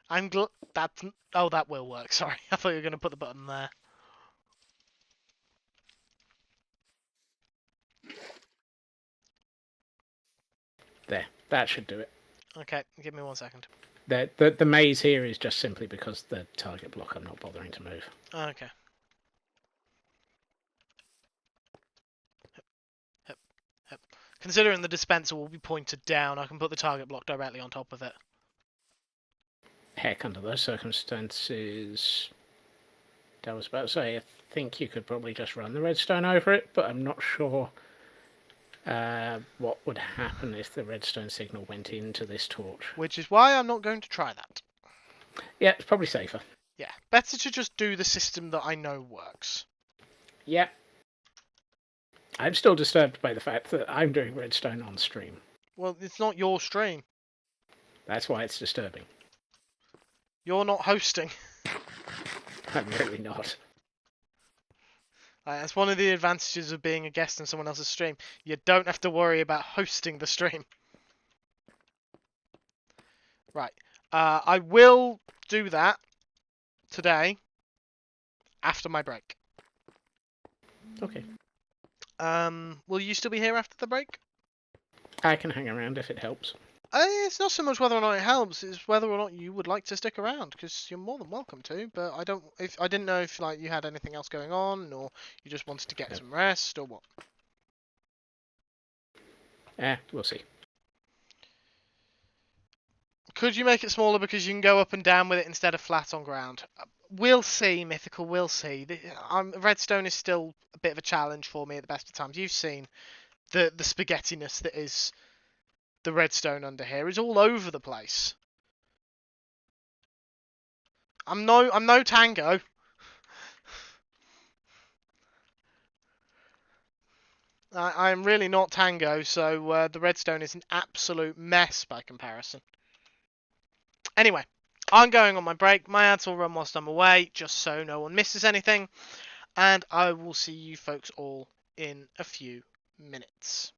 I'm glad that. Oh, that will work. Sorry, I thought you were going to put the button there. there, that should do it. Okay, give me 1 second. The maze here is just simply because the target block I'm not bothering to move. Okay. Yep. Considering the dispenser will be pointed down, I can put the target block directly on top of it. Heck, under those circumstances, I was about to say, I think you could probably just run the redstone over it, but I'm not sure what would happen if the redstone signal went into this torch. Which is why I'm not going to try that. Yeah, it's probably safer. Yeah, better to just do the system that I know works. Yeah. I'm still disturbed by the fact that I'm doing redstone on stream. Well, it's not your stream. That's why it's disturbing. You're not hosting. I'm really not. That's one of the advantages of being a guest on someone else's stream. You don't have to worry about hosting the stream. Right. I will do that today after my break. Okay. Will you still be here after the break? I can hang around if it helps. It's not so much whether or not it helps; it's whether or not you would like to stick around. Because you're more than welcome to. But I don't. If I didn't know if like you had anything else going on, or you just wanted to get some rest, or what. We'll see. Could you make it smaller because you can go up and down with it instead of flat on ground? We'll see, Mythical. We'll see. Redstone is still a bit of a challenge for me at the best of times. You've seen the spaghettiness that is the redstone under here is all over the place. I'm no Tango. I'm really not Tango, so the redstone is an absolute mess by comparison. Anyway, I'm going on my break. My ads will run whilst I'm away, just so no one misses anything. And I will see you folks all in a few minutes.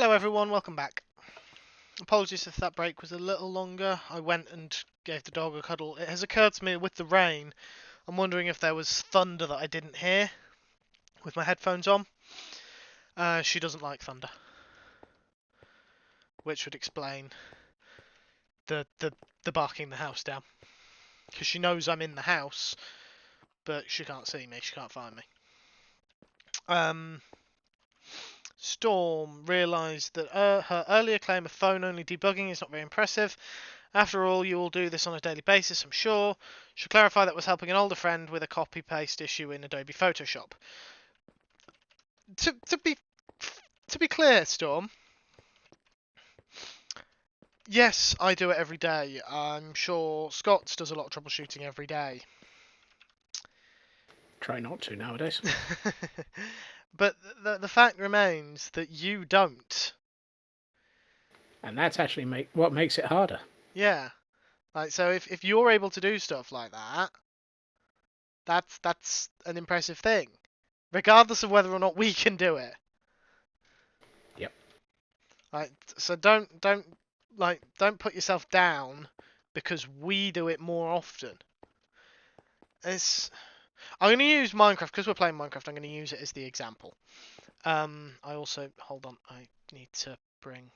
Hello everyone, welcome back. Apologies if that break was a little longer. I went and gave the dog a cuddle. It has occurred to me with the rain, I'm wondering if there was thunder that I didn't hear with my headphones on. She doesn't like thunder, which would explain the barking the house down. Because she knows I'm in the house, but she can't see me, she can't find me. Storm realised that her earlier claim of phone-only debugging is not very impressive. After all, you all do this on a daily basis, I'm sure. Should clarify that was helping an older friend with a copy-paste issue in Adobe Photoshop. To be clear, Storm, yes, I do it every day. I'm sure Scott does a lot of troubleshooting every day. Try not to nowadays. But the fact remains that you don't. And that's actually what makes it harder. Yeah. Like, so if you're able to do stuff like that, that's an impressive thing, regardless of whether or not we can do it. Yep. Like, so don't put yourself down because we do it more often. I'm going to use Minecraft because we're playing Minecraft. I'm going to use it as the example. I also hold on. I need to bring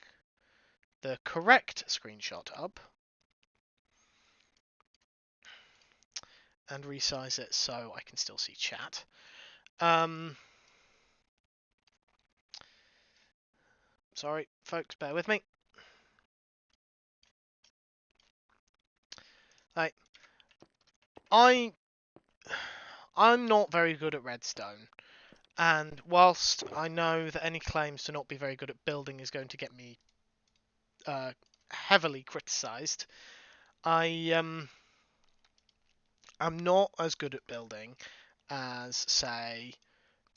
the correct screenshot up and resize it so I can still see chat. Sorry, folks, bear with me. Like, I'm not very good at redstone, and whilst I know that any claims to not be very good at building is going to get me heavily criticised, I'm not as good at building as, say,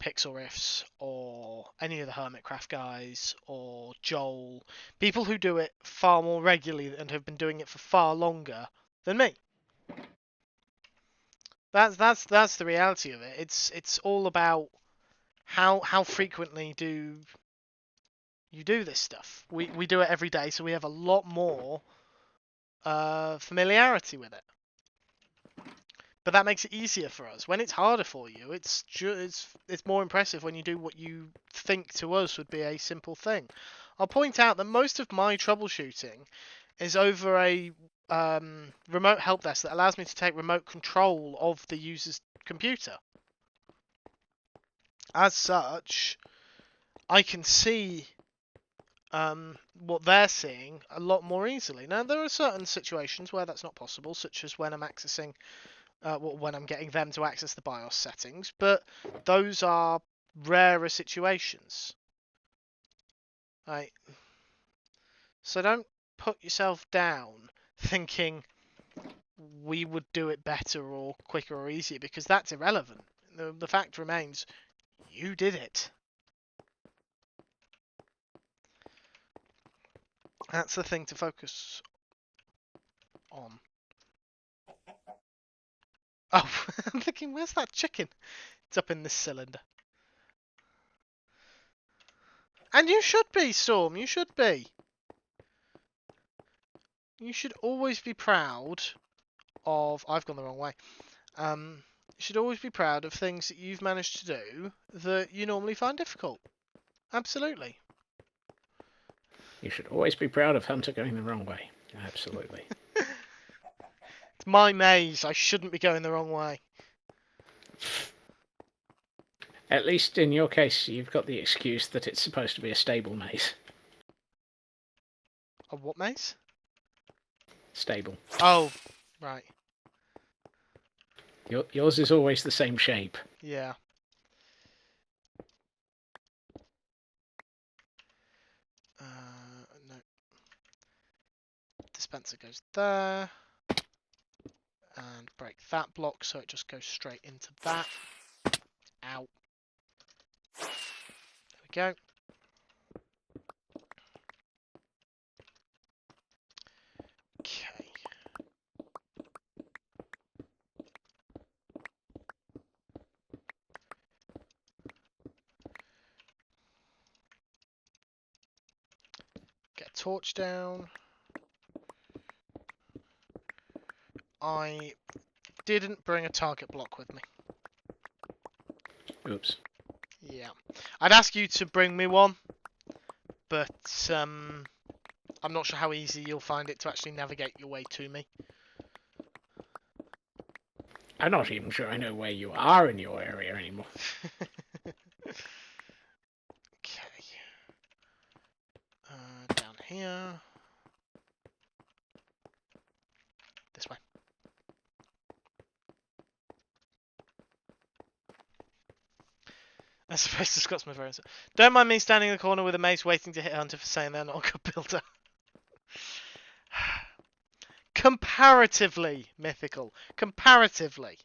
Pixel Riffs or any of the Hermitcraft guys or Joel, people who do it far more regularly and have been doing it for far longer than me. That's the reality of it. It's all about how frequently do you do this stuff. We do it every day, so we have a lot more familiarity with it. But that makes it easier for us. When it's harder for you, it's more impressive when you do what you think to us would be a simple thing. I'll point out that most of my troubleshooting is over a remote help desk that allows me to take remote control of the user's computer. As such, I can see what they're seeing a lot more easily. Now, there are certain situations where that's not possible, such as when I'm accessing when I'm getting them to access the BIOS settings, but those are rarer situations. Right? So don't put yourself down thinking we would do it better or quicker or easier, because that's irrelevant. The fact remains, you did it. That's the thing to focus on. Oh, I'm thinking, where's that chicken? It's up in this cylinder. And you should be, Storm. You should be. You should always be proud of... I've gone the wrong way. You should always be proud of things that you've managed to do that you normally find difficult. Absolutely. You should always be proud of Hunter going the wrong way. Absolutely. It's my maze. I shouldn't be going the wrong way. At least in your case, you've got the excuse that it's supposed to be a stable maze. A what maze? Stable. Oh, right. Yours is always the same shape. Yeah. No. Dispenser goes there. And break that block so it just goes straight into that. Ow. There we go. Okay. torch down. I didn't bring a target block with me. Oops. Yeah. I'd ask you to bring me one, but I'm not sure how easy you'll find it to actually navigate your way to me. I'm not even sure I know where you are in your area anymore. Okay. Down here. This way. I suppose the Scotsman variant. Don't mind me standing in the corner with a mace waiting to hit Hunter for saying they're not a good builder. Comparatively mythical. Comparatively.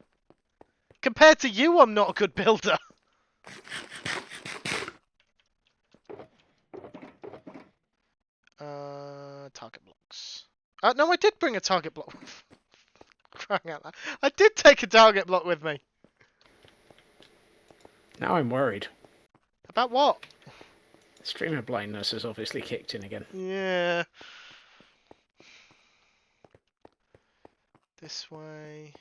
Compared to you, I'm not a good builder. Target blocks. No, I did bring a target block. Crying out loud. I did take a target block with me. Now I'm worried. About what? Streamer blindness has obviously kicked in again. Yeah. This way.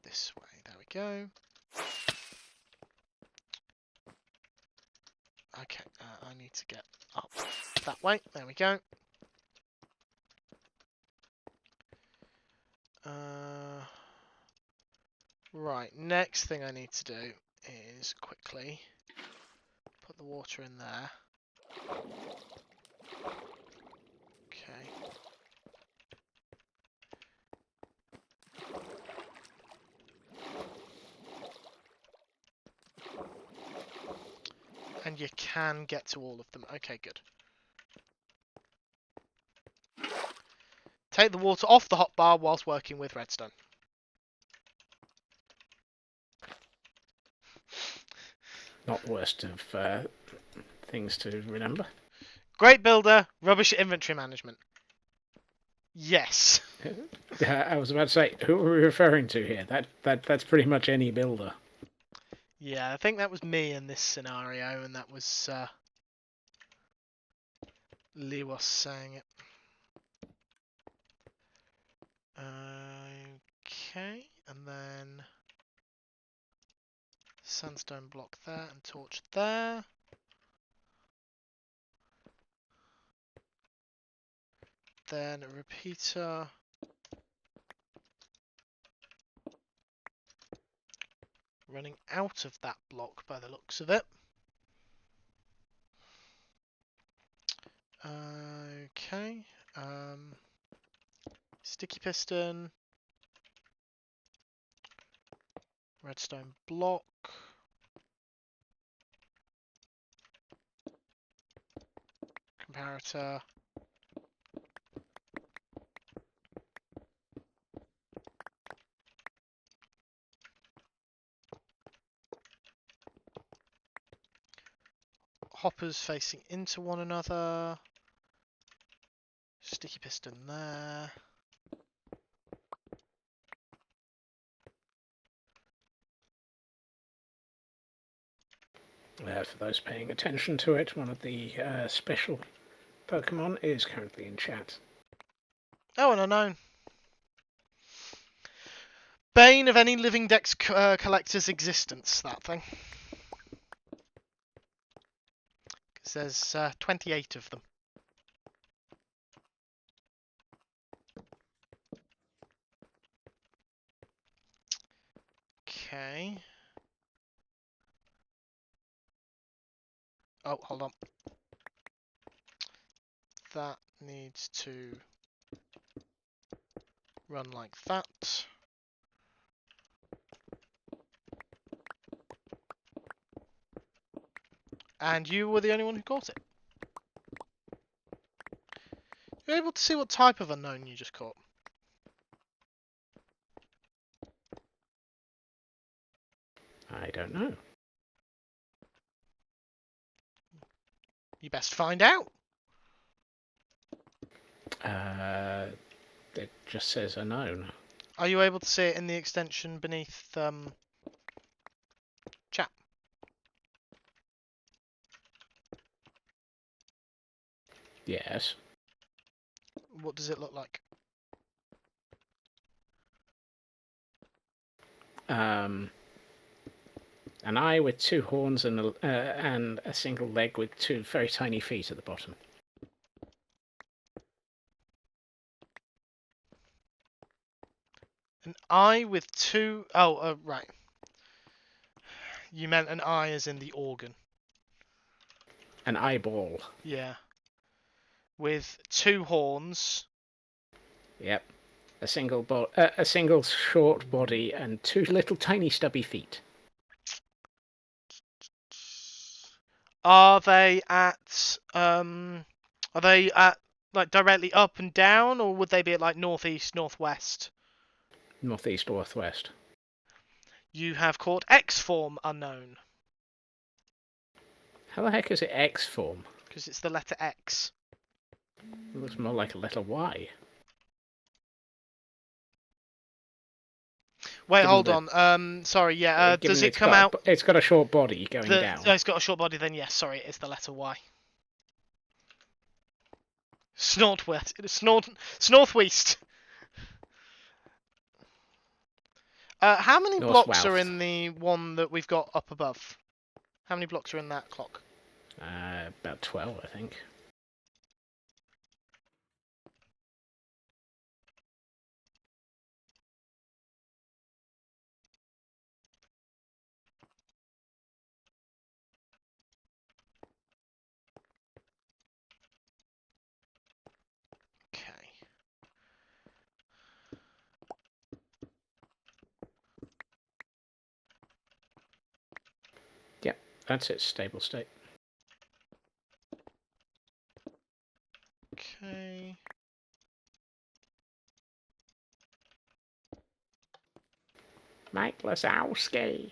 This way. There we go. Okay, I need to get up that way. There we go. Right, next thing I need to do is quickly put the water in there. Okay. And you can get to all of them. Okay, good. Take the water off the hotbar whilst working with redstone. Not the worst of things to remember. Great builder, rubbish at inventory management. Yes. I was about to say, who are we referring to here? That's pretty much any builder. Yeah, I think that was me in this scenario, and that was Lewas saying it. Okay, and then sandstone block there and torch there. Then a repeater. Running out of that block by the looks of it. Okay. Sticky piston. Redstone block. Comparator. Hoppers facing into one another. Sticky piston there. For those paying attention to it, one of the special Pokemon is currently in chat. Oh, an unknown. Bane of any living dex collector's existence, that thing. Because there's 28 of them. Okay. Oh, hold on. That needs to run like that. And you were the only one who caught it. You're able to see what type of unknown you just caught. I don't know. You best find out. It just says unknown. Are you able to see it in the extension beneath chat? Yes. What does it look like? An eye with two horns and a single leg with two very tiny feet at the bottom. An eye with two... Oh, right. You meant an eye as in the organ. An eyeball. Yeah. With two horns. Yep. A single short body and two little tiny stubby feet. Are they at... Are they at, like, directly up and down, or would they be at, like, northeast, northwest? Northeast, northwest. You have caught X form unknown. How the heck is it X form? Because it's the letter X. It looks more like a letter Y. Wait, Given hold the- on. Sorry, yeah. Given Does it it's come got out... It's got a short body going down. Oh, it's got a short body, then yes, sorry, it's the letter Y. Snortwest. Snorthwest. How many blocks are Northwest. in the one that we've got up above? How many blocks are in that clock? About 12, I think. Okay. Yep, that's its stable state. Okay. Mike Lazowski.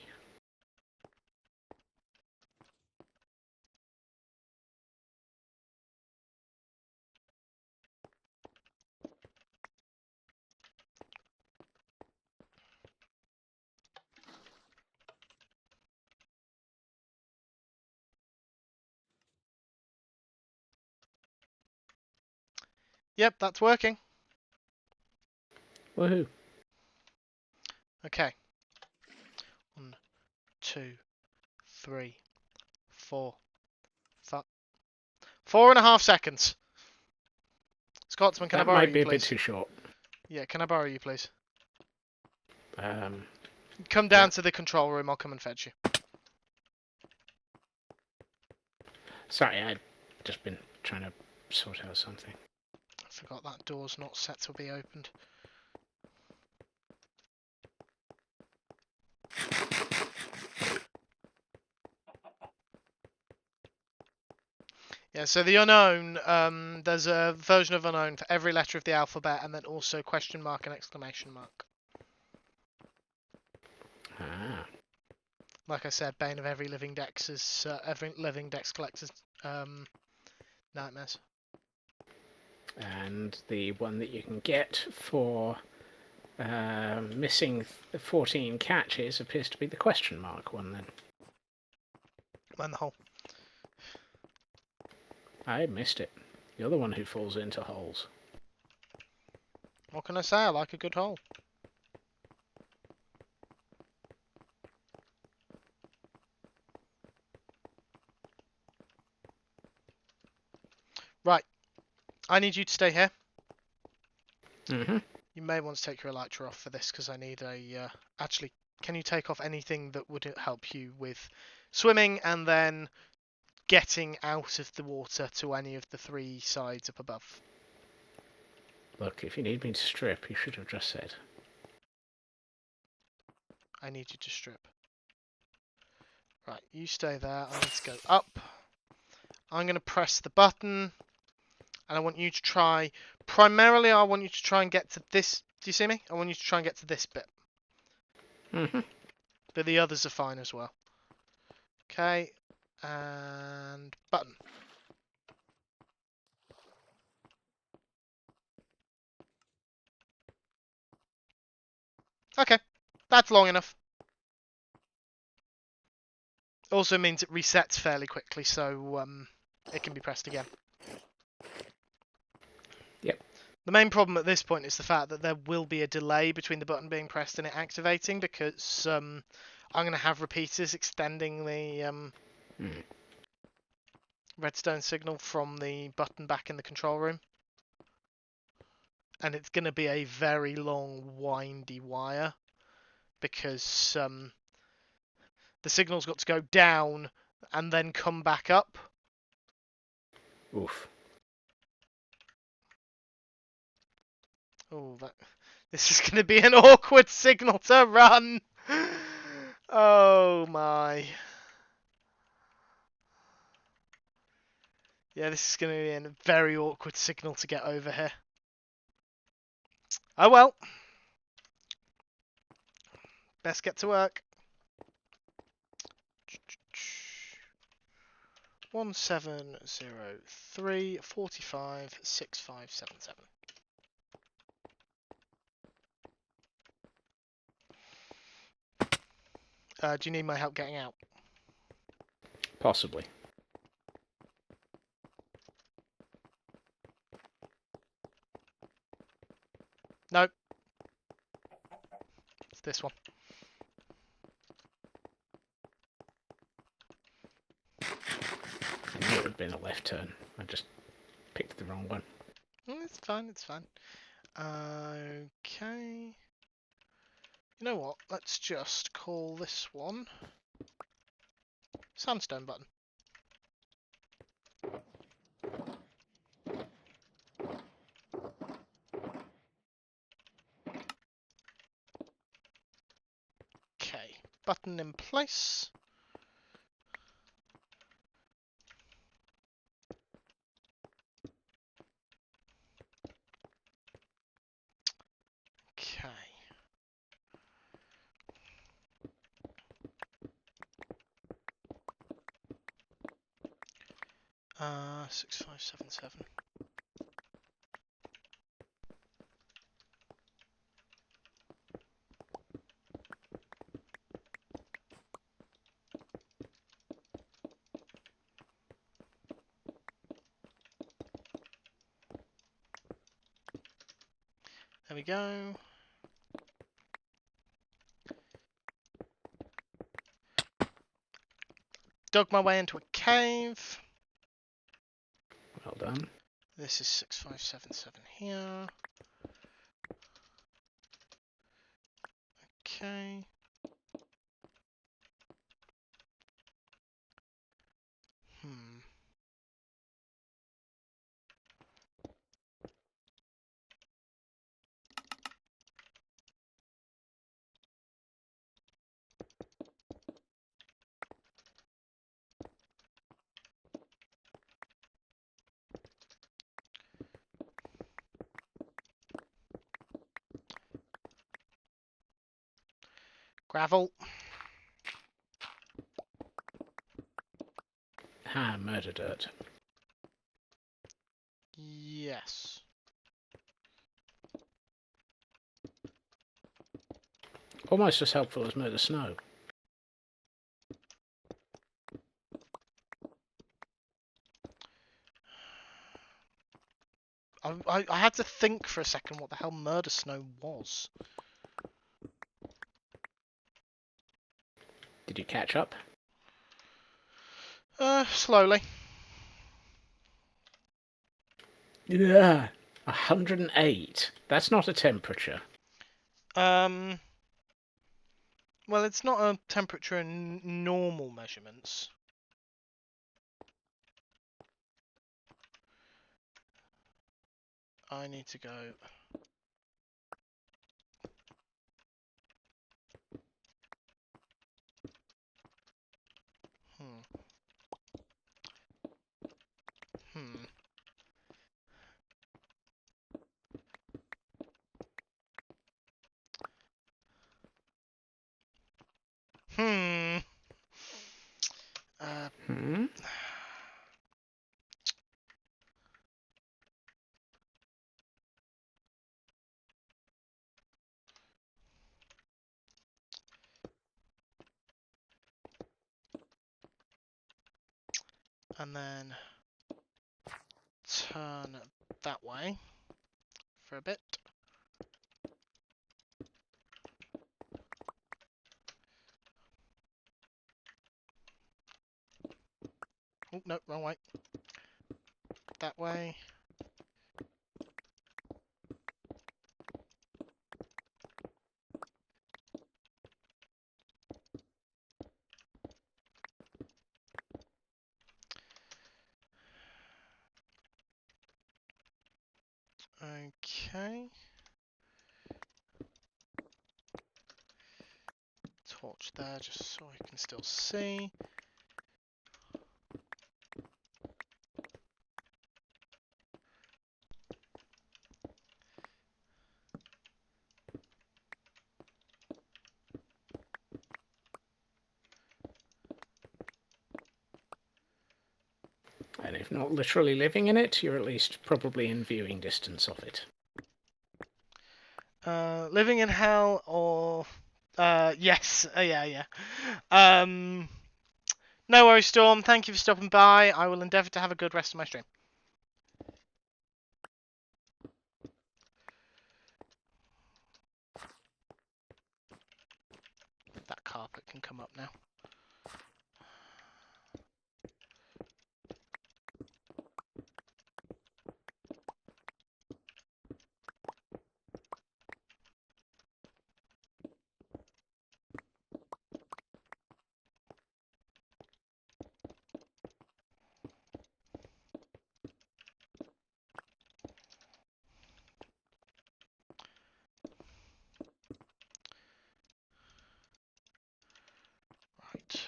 Yep, that's working. Woohoo. Okay. 1, 2, 3, 4, 5. 4.5 seconds. Scotsman, can I That borrow might you, be a bit please? too short. Yeah, can I borrow you, please? Um, Come down Yeah. to the control room, I'll come and fetch you. Sorry, I've just been trying to sort out something. I forgot that door's not set to be opened. Yeah, so the unknown, there's a version of unknown for every letter of the alphabet, and then also question mark and exclamation mark. Ah. Like I said, bane of every living dex collector's nightmares. And the one that you can get for missing 14 catches appears to be the question mark one then. Man the hole. I missed it. You're the one who falls into holes. What can I say? I like a good hole. Right. I need you to stay here. Mm-hmm. You may want to take your elytra off for this, because I need a... Actually, can you take off anything that would help you with swimming, and then getting out of the water to any of the 3 sides up above? Look, if you need me to strip, you should have just said. I need you to strip. Right, you stay there. I need to go up. I'm going to press the button. And I want you to try... Primarily, I want you to try and get to this... Do you see me? I want you to try and get to this bit. Mm-hmm. But the others are fine as well. Okay. And... button. Okay. That's long enough. Also means it resets fairly quickly, so it can be pressed again. The main problem at this point is the fact that there will be a delay between the button being pressed and it activating, because I'm going to have repeaters extending the redstone signal from the button back in the control room. And it's going to be a very long, windy wire, because the signal's got to go down and then come back up. Oof. Oh, this is going to be an awkward signal to run. Oh my. Yeah, this is going to be a very awkward signal to get over here. Oh well. Best get to work. 1703 45 6577. Do you need my help getting out? Possibly. Nope. It's this one. It would have been a left turn. I just picked the wrong one. It's fine, it's fine. Okay. You know what? Let's just call this one Sandstone button. Okay. Button in place. Okay. 6577. There we go. Dug my way into a cave. Well done. This is 6577 here. Okay. Hmm. Gravel. Murder dirt. Yes. Almost as helpful as murder snow. I had to think for a second what the hell murder snow was. Did you catch up? Slowly. Yeah. 108. That's not a temperature. Well, it's not a temperature in normal measurements. I need to go. Hmm. Hmm. Hmm. Uh, Hmm? and then turn that way. for a bit. Oh, no, wrong way. That way. Okay. Torch there, just so I can still see. And if not literally living in it, you're at least probably in viewing distance of it. Living in hell or... yes. Yeah. Um, no worries, Storm. Thank you for stopping by. I will endeavour to have a good rest of my stream. That carpet can come up now. Right.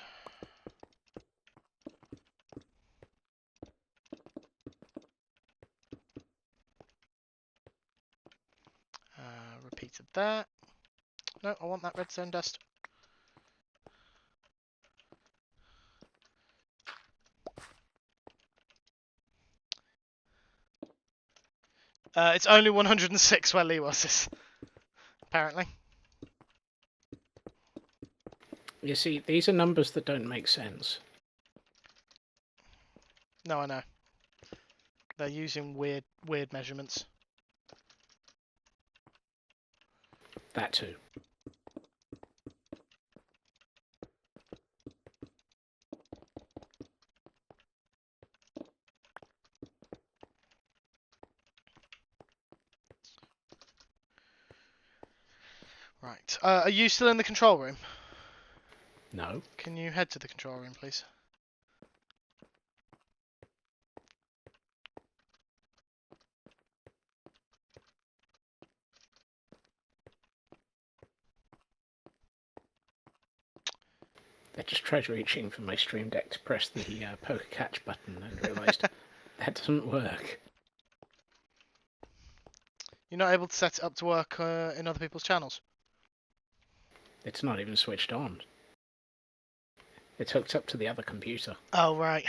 Repeated that. No, I want that redstone dust. It's only 106 where Lee was, apparently. You see, these are numbers that don't make sense. No, I know. They're using weird measurements. That too. Right. Are you still in the control room? No. Can you head to the control room, please? I just tried reaching for my stream deck to press the poker catch button and realised that doesn't work. You're not able to set it up to work in other people's channels? It's not even switched on. It's hooked up to the other computer. Oh, right.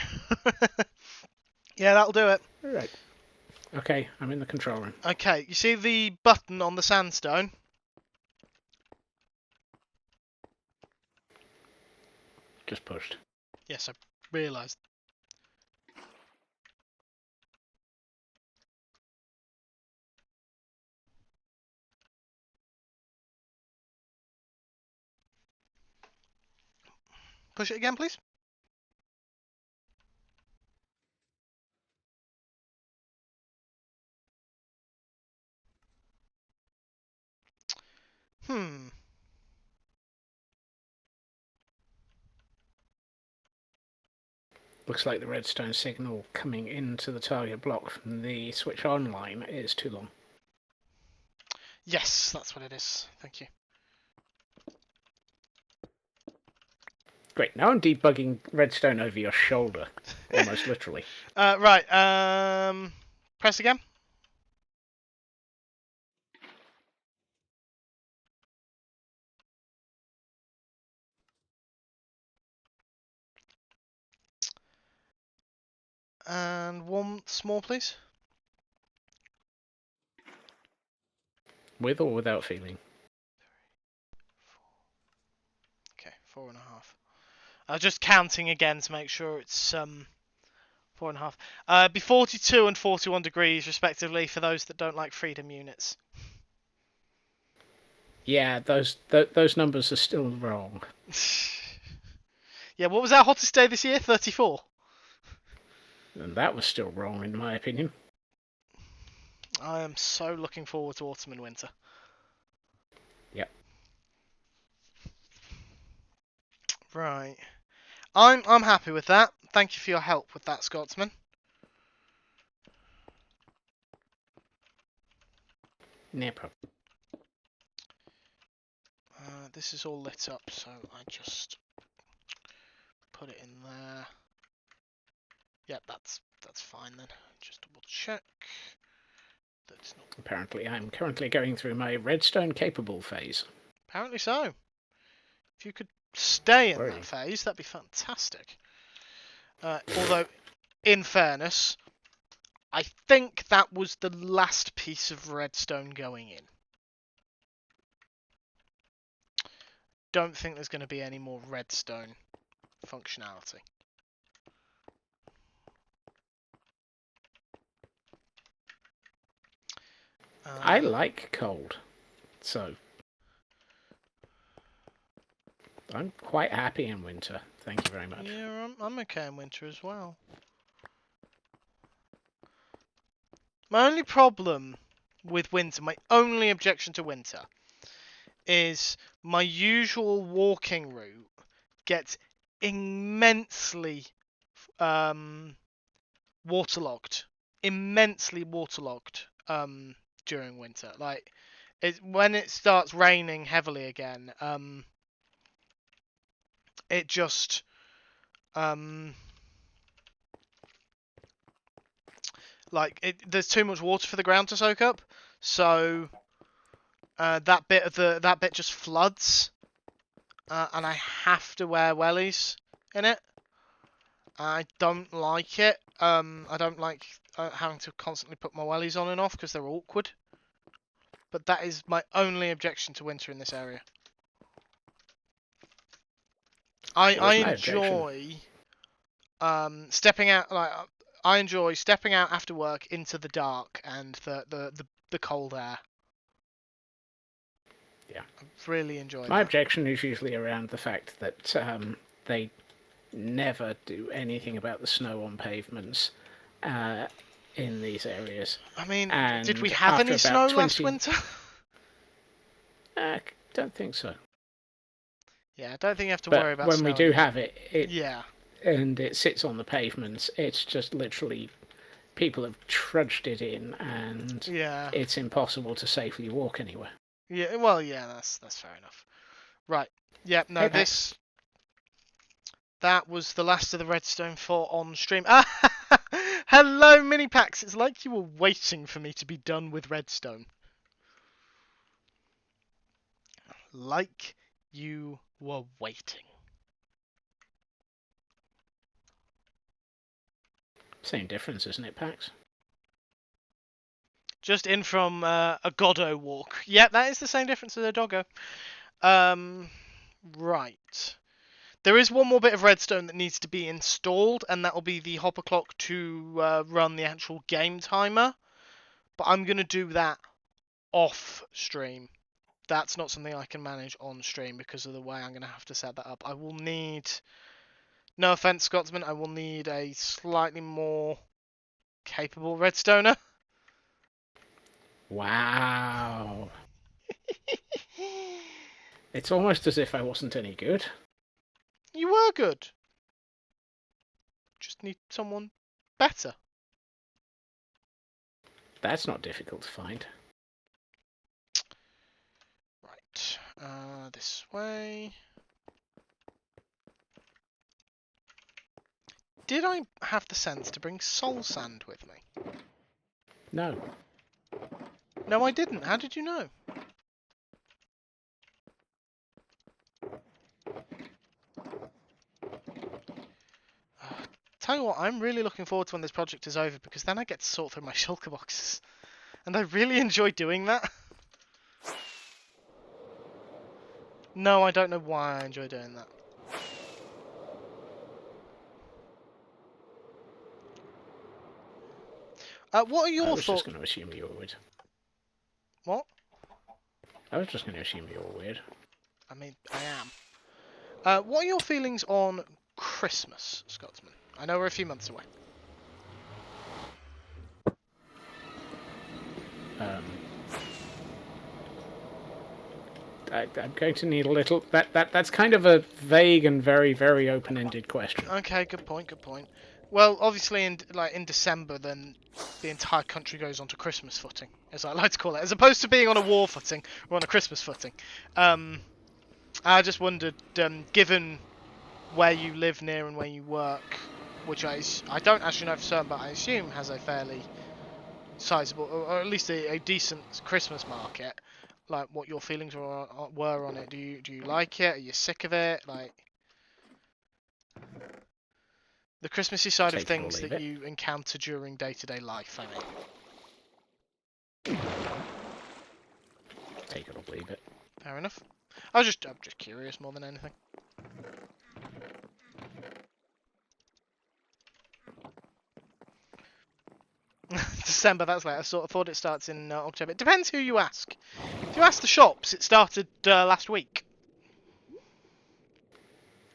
Yeah, that'll do it. Right. Okay, I'm in the control room. Okay, you see the button on the sandstone? Just pushed. Yes, I realised. Push it again, please. Hmm. Looks like the redstone signal coming into the target block from the switch on line is too long. Yes, that's what it is. Thank you. Great, now I'm debugging redstone over your shoulder. Almost literally. Right, press again. And one small, please. With or without feeling? Okay, 4.5. Just counting again to make sure it's 4.5. Be 42 and 41 degrees respectively for those that don't like freedom units. Yeah, those numbers are still wrong. Yeah, what was our hottest day this year? 34. And that was still wrong, in my opinion. I am so looking forward to autumn and winter. Yep. Right. I'm happy with that. Thank you for your help with that, Scotsman. No problem. This is all lit up, so I just put it in there. Yep, that's fine then. Just double check. That's not. Apparently, I'm currently going through my redstone capable phase. Apparently so. If you could stay in Where are that you? phase, that'd be fantastic. Although, in fairness, I think that was the last piece of redstone going in. Don't think there's going to be any more redstone functionality. I like cold, so I'm quite happy in winter. Thank you very much. Yeah, I'm okay in winter as well. My only problem with winter, my only objection to winter, is my usual walking route gets immensely waterlogged. Immensely waterlogged during winter. Like, when it starts raining heavily again, it just there's too much water for the ground to soak up, so that bit just floods, and I have to wear wellies in it. I don't like it. I don't like having to constantly put my wellies on and off because they're awkward. But that is my only objection to winter in this area. I Where's my objection? enjoy stepping out I enjoy stepping out after work into the dark and the cold air. Yeah. I really enjoy My that. objection is usually around the fact that they never do anything about the snow on pavements in these areas. I mean, did we And have after any snow about last 20... winter? don't think so. Yeah, I don't think you have to But worry about when we snow do anymore. have it Yeah. and it sits on the pavements, it's just literally people have trudged it in, and Yeah. it's impossible to safely walk anywhere. Yeah, well, yeah, that's fair enough. Right. Yeah, no, Hey, Pax. that was the last of the redstone for on stream. Hello, mini packs. It's like you were waiting for me to be done with redstone. Like you were waiting. Same difference, isn't it, Pax? Just in from a Goddo walk. Yeah, that is the same difference as a doggo. Right. There is one more bit of redstone that needs to be installed, and that will be the hopper clock to run the actual game timer. But I'm going to do that off stream. That's not something I can manage on stream because of the way I'm going to have to set that up. I will need, no offense, Scotsman, I will need a slightly more capable redstoner. Wow. It's almost as if I wasn't any good. You were good. Just need someone better. That's not difficult to find. Right. This way. Did I have the sense to bring soul sand with me? No. No, I didn't. How did you know? Tell you what, I'm really looking forward to when this project is over because then I get to sort through my shulker boxes. And I really enjoy doing that. No, I don't know why I enjoy doing that. What are I your was just thoughts? going to assume you were weird. What? I was just going to assume you were weird. I mean, I am. What are your feelings on Christmas, Scotsman? I know we're a few months away. Um, I'm going to need a little. That's kind of a vague and very, very open-ended question. Okay, good point. Good point. Well, obviously, in December, then the entire country goes onto Christmas footing, as I like to call it, as opposed to being on a war footing or on a Christmas footing. I just wondered, given where you live near and where you work, which I don't actually know for certain, but I assume has a fairly sizable, or at least a decent Christmas market. Like, what your feelings were on it? Do you like it? Are you sick of it? Like, the Christmassy side of Take it or things leave that it. you encounter during day-to-day life, I mean. Take it or leave it. Fair enough. I'm just curious more than anything. December, that's late. I sort of thought it starts in October. It depends who you ask. If you ask the shops, it started last week.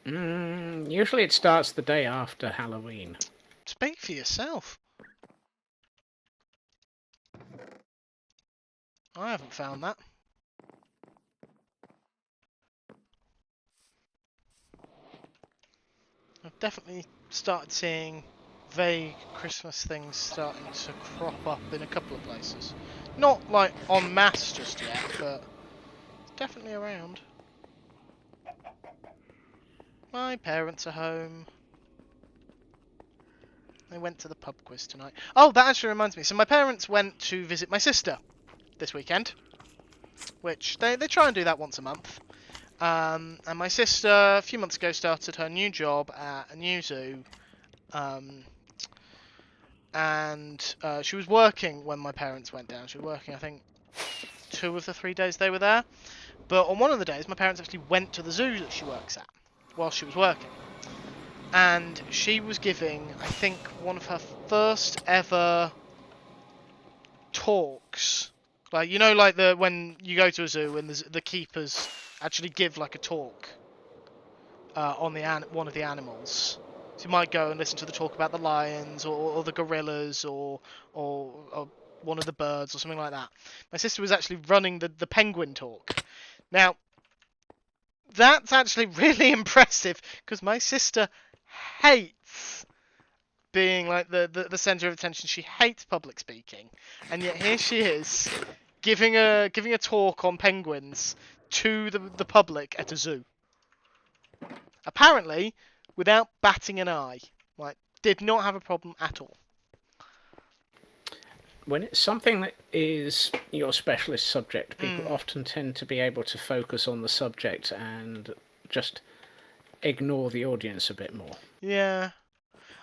Usually it starts the day after Halloween. Speak for yourself. I haven't found that. I've definitely started seeing vague Christmas things starting to crop up in a couple of places. Not like en masse just yet, but it's definitely around. My parents are home. They went to the pub quiz tonight. Oh, that actually reminds me. So my parents went to visit my sister this weekend, which they try and do that once a month. And my sister, a few months ago, started her new job at a new zoo. And she was working when my parents went down. She was working, I think, 2 of the 3 days they were there. But on one of the days, my parents actually went to the zoo that she works at while she was working. And she was giving, I think, one of her first ever talks. Like, you know, like when you go to a zoo and the keepers actually give like a talk on one of the animals. So you might go and listen to the talk about the lions or the gorillas or one of the birds or something like that. My sister was actually running the penguin talk. Now, that's actually really impressive because my sister hates being like the center of attention. She hates public speaking, and yet here she is giving a talk on penguins to the public at a zoo. Apparently, without batting an eye. Like, did not have a problem at all. When it's something that is your specialist subject, people Mm, often tend to be able to focus on the subject and just ignore the audience a bit more. yeah.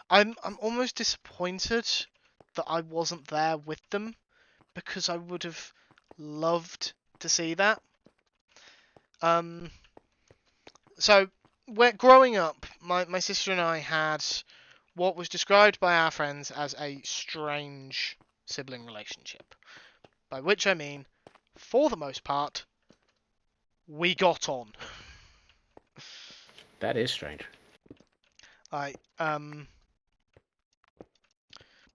I'm almost disappointed that I wasn't there with them because I would have loved to see that. Um, so growing up, my sister and I had what was described by our friends as a strange sibling relationship. By which I mean, for the most part, we got on. That is strange. Like,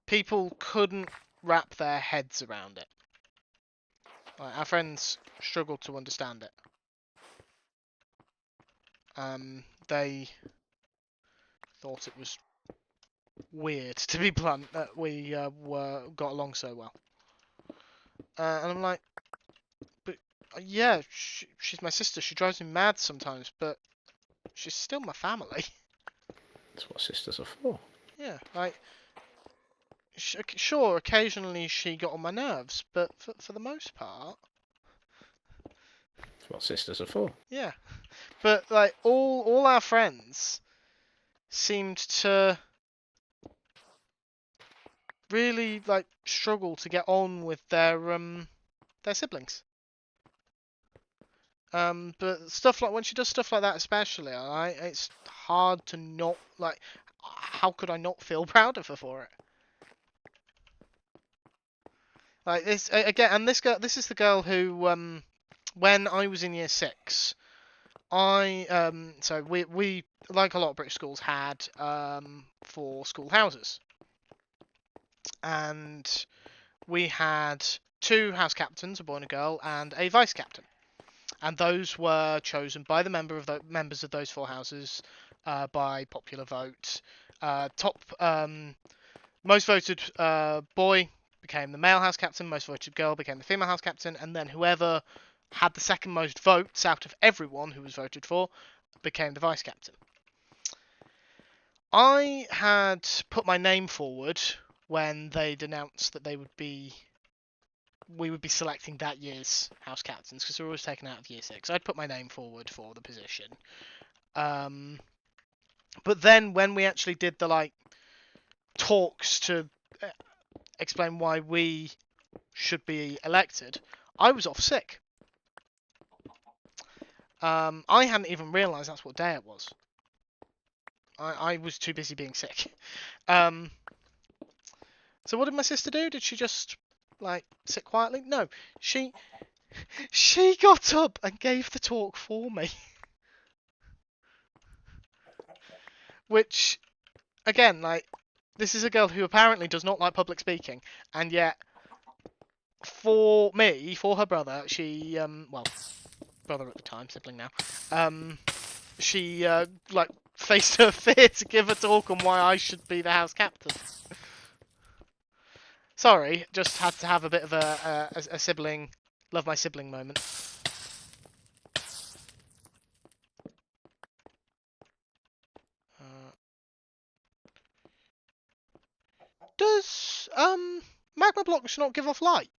people couldn't wrap their heads around it. Like, our friends struggled to understand it. They thought it was weird, to be blunt, that we got along so well. And I'm like, but yeah, she's my sister. She drives me mad sometimes, but she's still my family. That's what sisters are for. Yeah, like, sure, occasionally she got on my nerves, but for the most part, That's what sisters are for. yeah. But like all our friends seemed to really like struggle to get on with their siblings. But stuff like when she does stuff like that, especially, it's hard to not like. How could I not feel proud of her for it? Like this again, and this is the girl who, when I was in year 6, so we like a lot of British schools had 4 school houses, and we had 2 house captains, a boy and a girl, and a vice captain, and those were chosen by the members of those 4 houses by popular vote. Top most voted boy became the male house captain, most voted girl became the female house captain, and then whoever had the second most votes out of everyone who was voted for became the vice captain. I had put my name forward when they'd announced that we would be selecting that year's house captains, because they're always taken out of year 6. I'd put my name forward for the position. But then when we actually did the talks to explain why we should be elected, I was off sick. I hadn't even realised that's what day it was. I was too busy being sick. So what did my sister do? Did she just sit quietly? No, she got up and gave the talk for me. Which, again, this is a girl who apparently does not like public speaking, and yet for her brother, she brother at the time, sibling now, she faced her fear to give a talk on why I should be the house captain. Sorry, just had to have a bit of a sibling, love my sibling moment. Does magma blocks not give off light?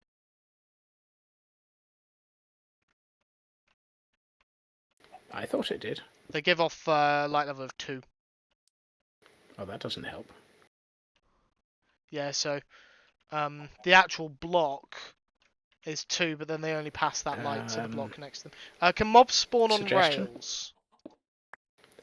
I thought it did. They give off light level of 2. Oh, that doesn't help. Yeah, so the actual block is 2, but then they only pass that light to the block next to them. Can mobs spawn on rails?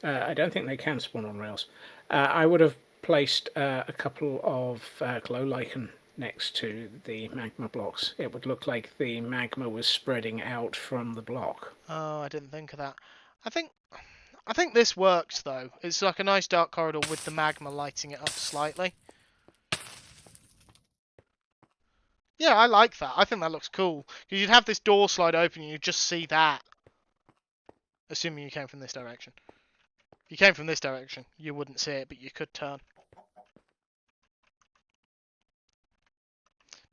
I don't think they can spawn on rails. I would have placed a couple of glow lichen next to the magma blocks. It would look like the magma was spreading out from the block. Oh, I didn't think of that. I think this works though. It's like a nice dark corridor with the magma lighting it up slightly. Yeah, I like that. I think that looks cool. Because you'd have this door slide open and you'd just see that. Assuming you came from this direction. If you came from this direction, you wouldn't see it, but you could turn.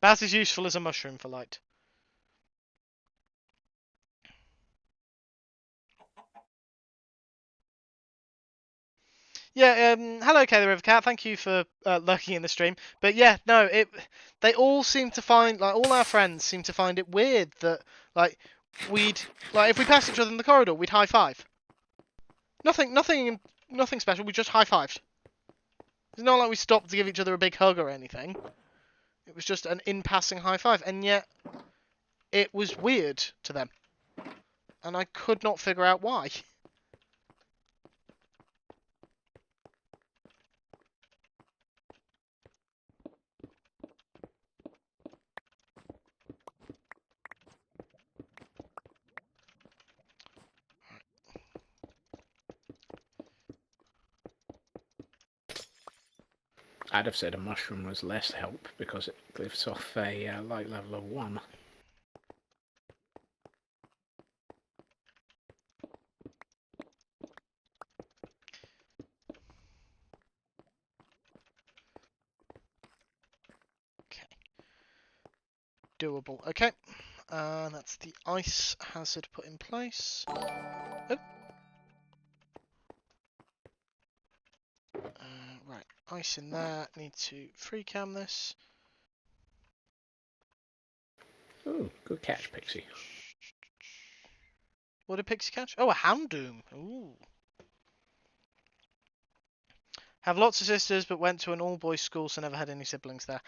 About as useful as a mushroom for light. Yeah, hello, Kayla Rivercat. Thank you for lurking in the stream. But yeah, no, they all seem to find, all our friends seem to find it weird that, we'd, if we passed each other in the corridor, we'd high five. Nothing special. We just high fived. It's not like we stopped to give each other a big hug or anything. It was just an in-passing high five, and yet it was weird to them, and I could not figure out why. I'd have said a mushroom was less help because it gives off a light level of 1. Okay. Doable. Okay. That's the ice hazard put in place. Oh. Right, ice in there. Need to free cam this. Ooh, good catch, Pixie. What did Pixie catch? Oh, a Houndoom. Ooh. Have lots of sisters, but went to an all-boys school, so never had any siblings there.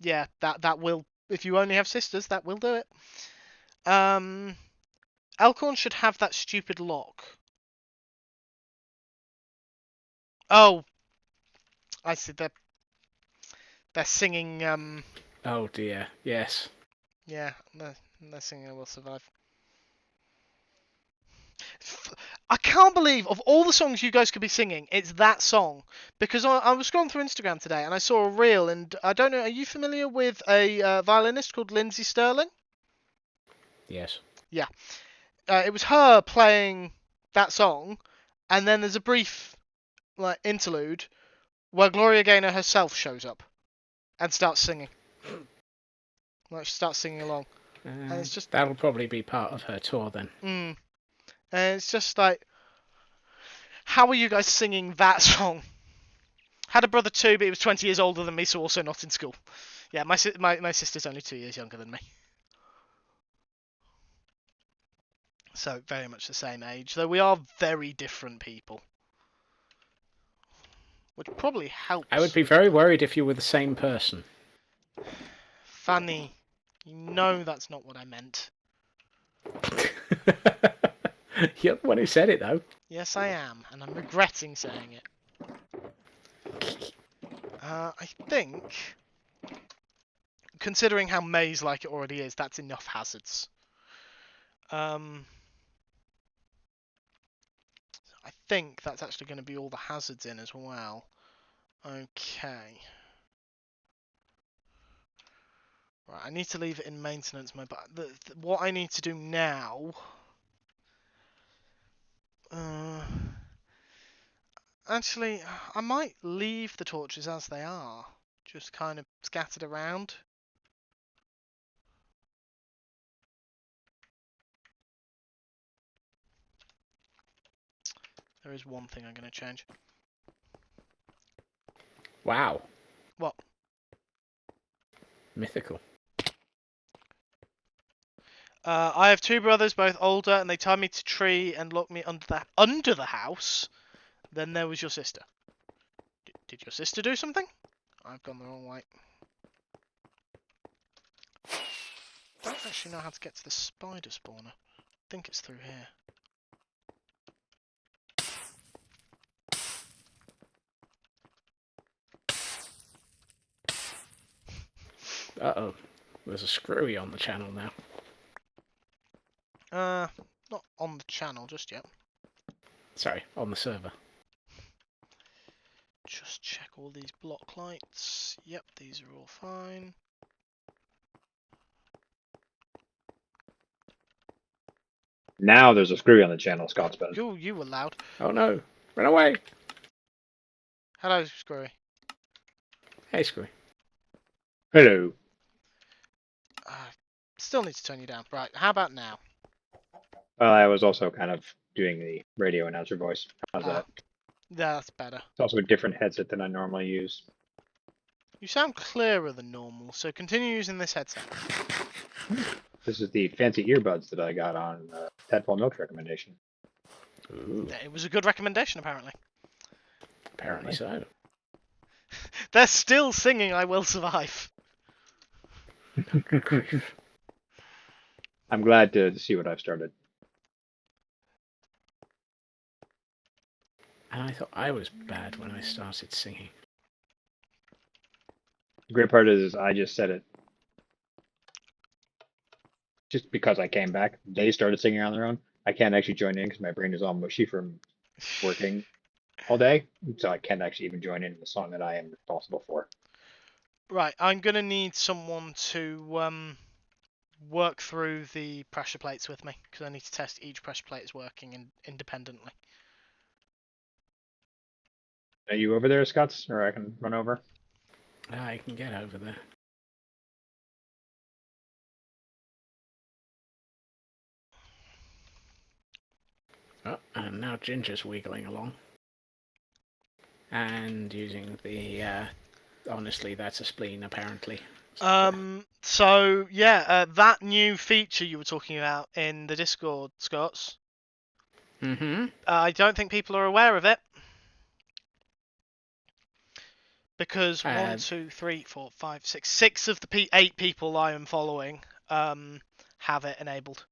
Yeah, that will. If you only have sisters, that will do it. Elkhorn should have that stupid lock. Oh, I see. They're singing Oh dear. Yes. Yeah, no singing will survive. I can't believe of all the songs you guys could be singing, it's that song. Because I was scrolling through Instagram today and I saw a reel, and I don't know, are you familiar with a violinist called Lindsay Sterling? Yes. Yeah. It was her playing that song, and then there's a brief like interlude where Gloria Gaynor herself shows up and starts singing. Like she starts singing along, and it's just, That'll probably be part of her tour then. and it's just like, how are you guys singing that song? Had a brother too, but he was 20 years older than me, so also not in school. Yeah, my sister's only 2 years younger than me, so very much the same age. Though we are very different people, which probably I would helps be with the very worried if you were the same person. Fanny. You know that's not what I meant. You're the one who said it, though. Yes, I am, and I'm regretting saying it. I think, considering how maze-like it already is, that's enough hazards. I think that's actually going to be all the hazards in as well. Okay. Right, I need to leave it in maintenance mode, but what I need to do now... actually, I might leave the torches as they are. Just kind of scattered around. There is one thing I'm going to change. Wow. What? Mythical. I have two brothers, both older, and they tied me to a tree and locked me under the house. Then there was your sister. Did your sister do something? I've gone the wrong way. Don't actually know how to get to the spider spawner. I think it's through here. Uh-oh. There's a screwy on the channel now. Not on the channel just yet. Sorry, on the server. Just check all these block lights. Yep, these are all fine. Now there's a screw on the channel, Scotsman. You were loud. Oh no! Run away! Hello, Screwy. Hey, screwy. Hello. Still need to turn you down. Right, how about now? Well, I was also kind of doing the radio announcer voice. How's that? Yeah, that's better. It's also a different headset than I normally use. You sound clearer than normal, so continue using this headset. This is the fancy earbuds that I got on Tadpole Milk's recommendation. Ooh, It was a good recommendation, apparently. apparently so. They're still singing I Will Survive. I'm glad to see what I've started. And I thought I was bad when I started singing. The great part is I just said it just because I came back. They started singing on their own. I can't actually join in because my brain is all mushy from working all day, so I can't actually even join in the song that I am responsible for. Right, I'm gonna need someone to work through the pressure plates with me, because I need to test each pressure plate is working independently. Are you over there, Scots, or I can run over? I can get over there. Oh, and now Ginger's wiggling along. And using the, honestly, that's a spleen, apparently. So yeah, that new feature you were talking about in the Discord, Scots. Mm-hmm. I don't think people are aware of it. Because 1, 2, 3, 4, 5, 6, 6 of the 8 people I am following have it enabled.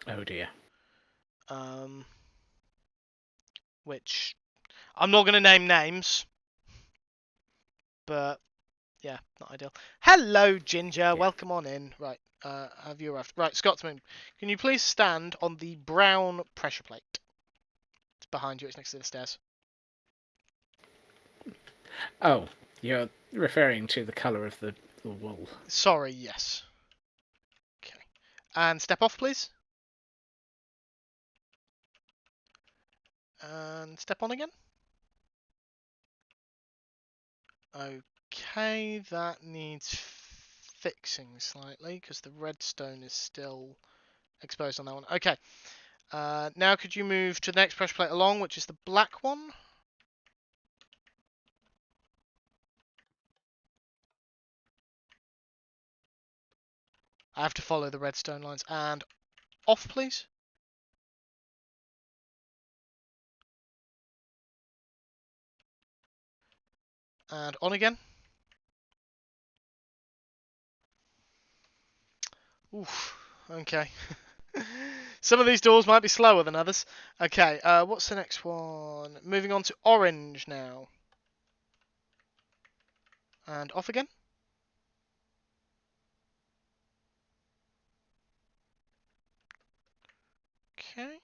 Oh dear. Which I'm not going to name names, but Yeah, not ideal. Hello, Ginger. Yeah. Welcome on in. Right, have you arrived? Right, Scotsman, can you please stand on the brown pressure plate? It's behind you. It's next to the stairs. Oh, you're referring to the colour of the wool. Sorry, yes. Okay. And step off, please. And step on again. Okay, that needs fixing slightly because the redstone is still exposed on that one. Okay. Now could you move to the next pressure plate along, which is the black one? I have to follow the redstone lines. And off, please. And on again. Oof. Okay. Some of these doors might be slower than others. Okay, what's the next one? Moving on to orange now. And off again. Okay.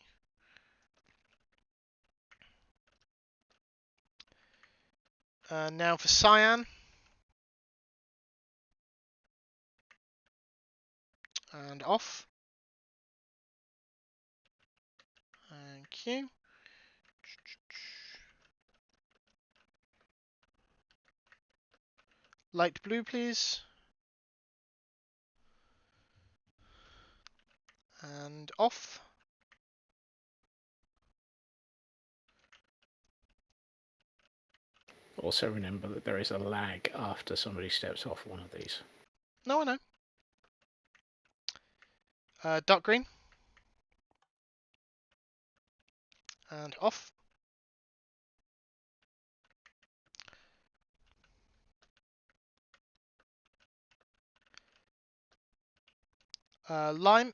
Now for cyan. And off. Thank you. Light blue, please. And off. Also remember that there is a lag after somebody steps off one of these. No, I know. Dark green. And off. Lime.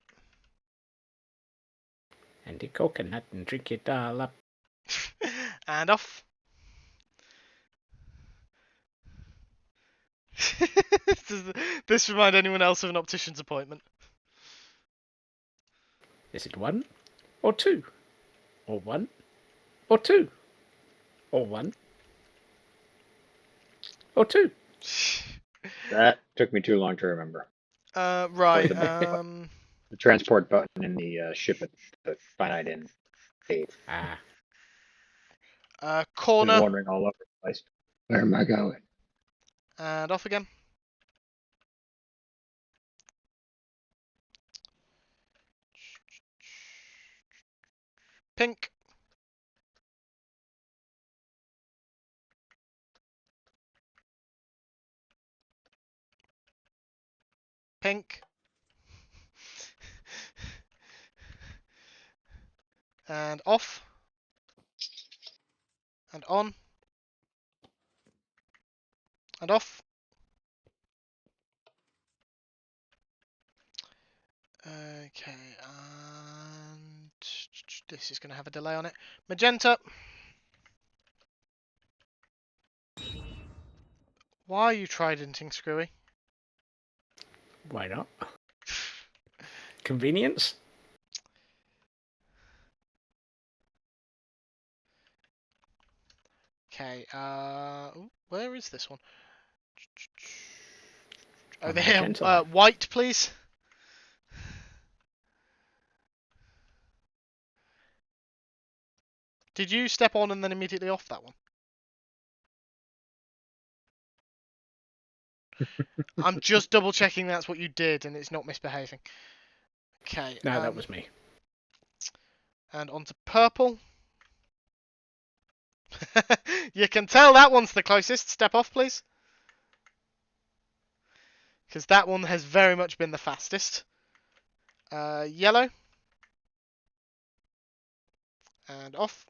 And the coconut and drink it all up. And off. Does this remind anyone else of an optician's appointment? Is it 1 or 2? Or 1 or 2? Or 1 or 2? That took me too long to remember. Right. The transport button in the ship at the finite in cave. Ah. I was Corner. wandering all over the place. Where am I going? And off again. Pink. Pink. And off. And on. And off. Okay, and this is going to have a delay on it. Magenta. Why are you tridenting, Screwy? Why not? Convenience? Okay, where is this one? On Over the here. magenta line. White, please. Did you step on and then immediately off that one? I'm just double checking that's what you did and it's not misbehaving. Okay. No, that was me. And onto purple. You can tell that one's the closest. Step off, please. Because that one has very much been the fastest. Yellow. And off.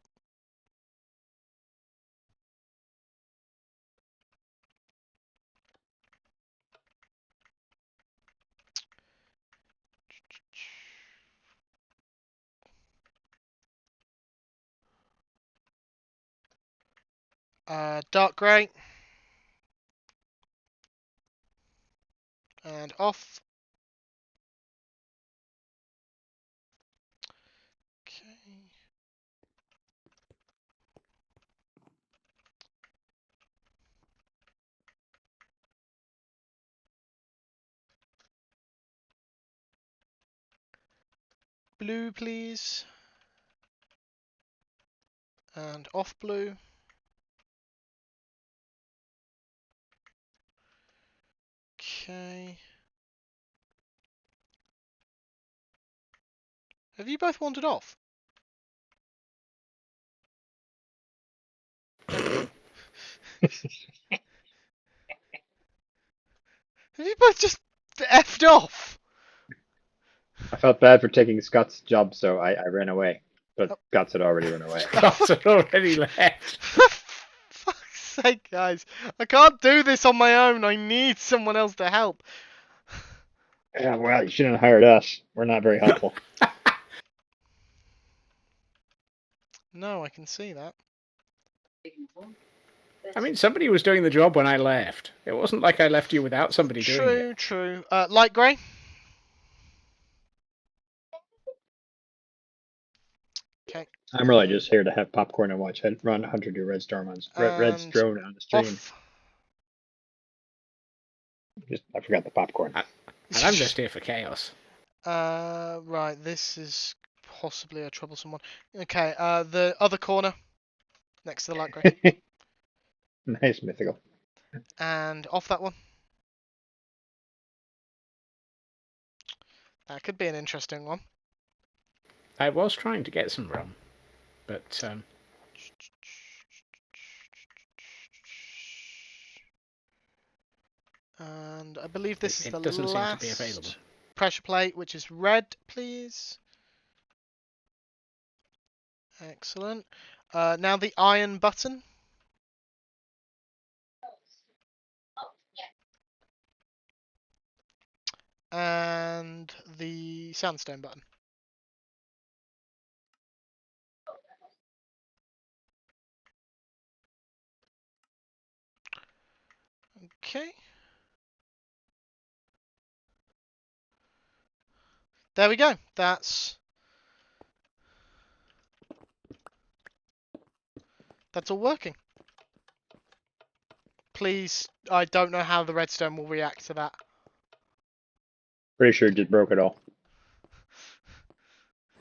Dark grey. And off. Okay. Blue, please. And off blue. Okay. Have you both wandered off? Have you both just effed off? I felt bad for taking Scott's job, so I ran away. But Oh. Scott's had already run away. Scots had already left. For fuck's sake, guys. I can't do this on my own. I need someone else to help. Yeah, well, you shouldn't have hired us. We're not very helpful. No, I can see that. I mean, somebody was doing the job when I left. It wasn't like I left you without somebody doing it. True. Light grey. Okay. I'm really just here to have popcorn and watch Run Hunter do Redstone on And Redstone on the stream. off. I forgot the popcorn. And I'm just here for chaos. Right, this is possibly a troublesome one. Okay, the other corner next to the light grey. Nice mythical. And off that one. That could be an interesting one. I was trying to get some rum, but And I believe this is it the doesn't seem to be last available. pressure plate, which is red, please. Excellent. Now the iron button. And the sandstone button. Okay. There we go. That's all working. Please, I don't know how the redstone will react to that. Pretty sure it just broke it all.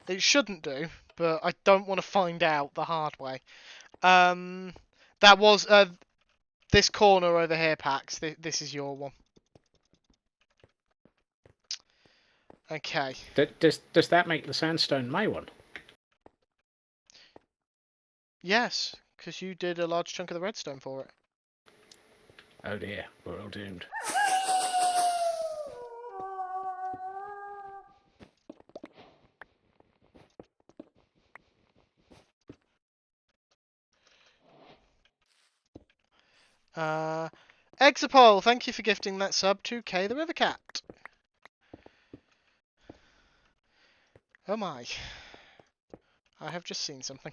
It shouldn't do, but I don't want to find out the hard way. That was this corner over here, Pax. This is your one. Okay. Does that make the sandstone my one? Yes, because you did a large chunk of the redstone for it. Oh dear, we're all doomed. Exapol, thank you for gifting that sub to K the River Cat. Oh my. I have just seen something.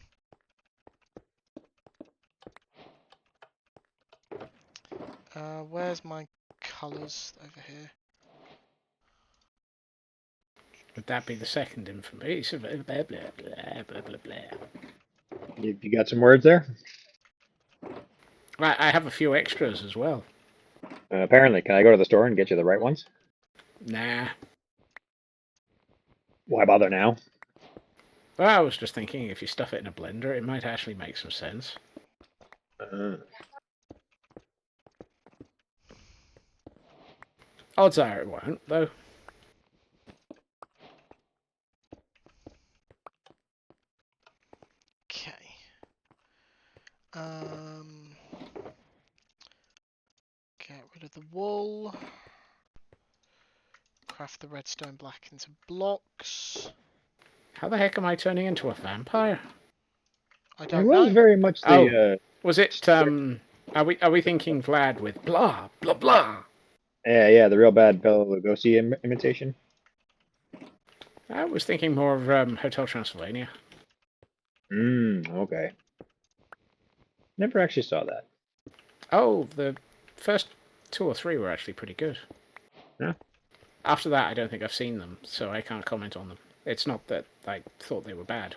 Where's my colours over here? Would that be the second information? Blah, blah, blah, blah, blah, blah. You got some words there? Right, I have a few extras as well. Apparently. Can I go to the store and get you the right ones? Nah. Why bother now? Well, I was just thinking if you stuff it in a blender, it might actually make some sense. Odds are it won't, though. Okay. Get rid of the wool. Craft the redstone black into blocks. How the heck am I turning into a vampire? I It don't was know. very much the. Was it Are we thinking Vlad with blah blah blah? Yeah, the real bad Bela Lugosi imitation. I was thinking more of Hotel Transylvania. Okay. Never actually saw that. Oh, the first 2 or 3 were actually pretty good. Yeah. After that, I don't think I've seen them, so I can't comment on them. It's not that I thought they were bad.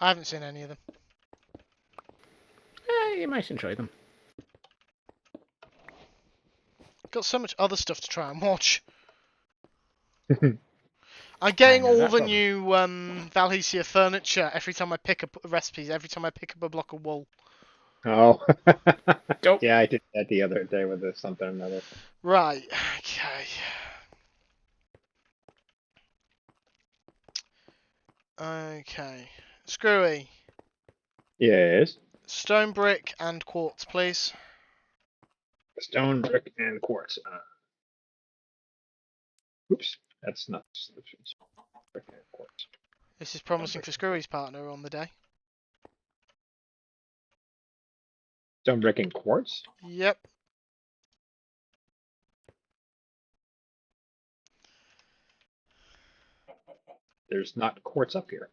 I haven't seen any of them. You might enjoy them. Got so much other stuff to try and watch. I'm I getting know all that the problem. new Valhesia furniture every time I pick up recipes, every time I pick up a block of wool. Oh. Dope. Yeah, I did that the other day with something or another. Right, okay. Okay. Screwy. Yes. Stone, brick, and quartz, please. Stone, brick, and quartz. Oops, that's not solutions. Brick and quartz. This is Stone, promising brick, for and quartz. Screwy's partner on the day. Stone, brick, and quartz. Yep. There's not quartz up here.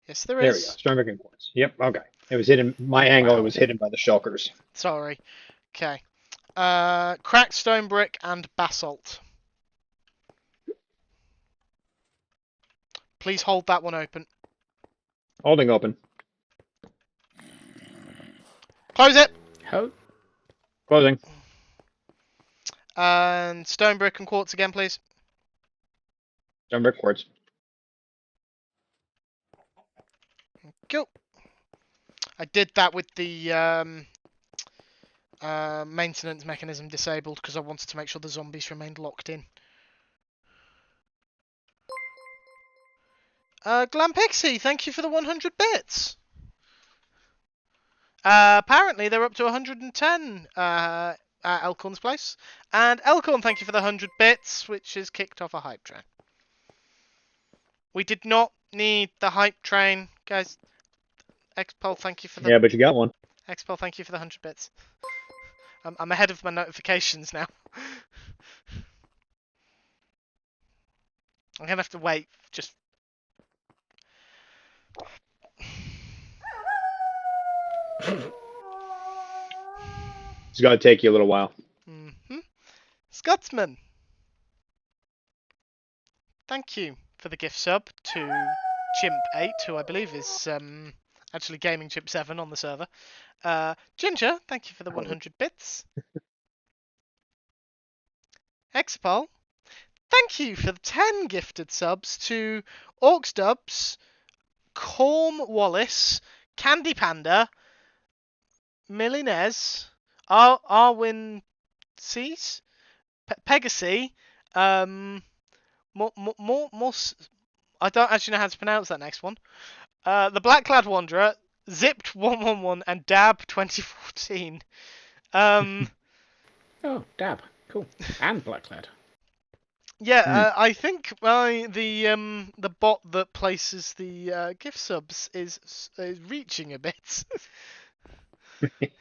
Yes, there There we go. is. Stone, brick, and quartz. Yep. Okay. It was hidden. My angle. It Wow. was hidden by the shulkers. Sorry. Okay. Cracked stone brick and basalt. Please hold that one open. Holding open. Close it! How? Closing. And stone brick and quartz again, please. Stone, brick, quartz. Cool. I did that with the maintenance mechanism disabled because I wanted to make sure the zombies remained locked in. Glam Pixie, thank you for the 100 bits. Apparently they're up to 110 at Elkhorn's place. And Elkhorn, thank you for the 100 bits, which has kicked off a hype train. We did not need the hype train, guys. Expel, thank you for the Yeah, but you got one. Expel, thank you for the 100 bits. I'm ahead of my notifications now. I'm gonna have to wait. Just. It's got to take you a little while. Scotsman, thank you for the gift sub to Chimp8, who I believe is actually Gaming Chimp7 on the server. Ginger, thank you for the 100 bits. Exapol, thank you for the 10 gifted subs to Orcsdubs, Corm Wallace, Candy Panda, Millinez, Arwin Seas, Pegasi, more. I don't actually know how to pronounce that next one. The Blackclad Wanderer, Zipped 111, and Dab 2014. Oh, dab. Cool. And Blacklad. Yeah, I think the bot that places the gift subs is reaching a bit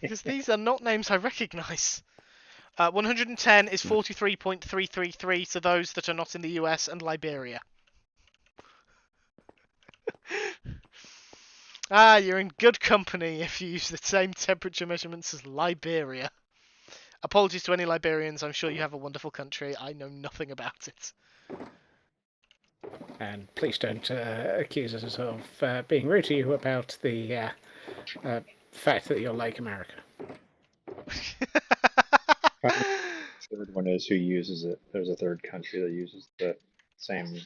because these are not names I recognise. 110 is 43.333 to those that are not in the US and Liberia. You're in good company if you use the same temperature measurements as Liberia. Apologies to any Liberians, I'm sure you have a wonderful country. I know nothing about it. And please don't accuse us of being rude to you about the fact that you're like America. The third one is who uses it. There's a third country that uses the same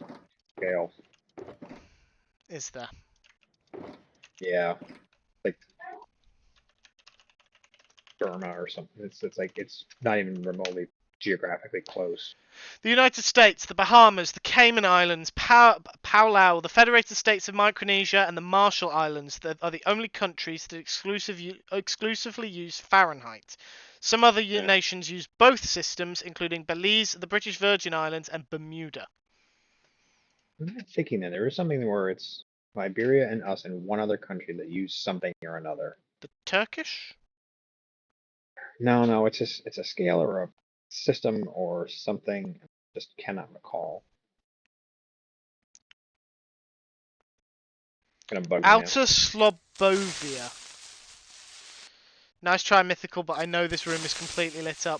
scale. Is there? Yeah, like Burma or something. It's like it's not even remotely geographically close. The United States, the Bahamas, the Cayman Islands, Palau, the Federated States of Micronesia, and the Marshall Islands are the only countries that exclusively use Fahrenheit. Some other nations use both systems, including Belize, the British Virgin Islands, and Bermuda. I'm not thinking that there is something where it's Liberia and us and one other country that use something or another. The Turkish? No, it's a scale or a system or something. Just cannot recall. Gonna bug me now. Outer Slobovia. Nice try, Mythical, but I know this room is completely lit up.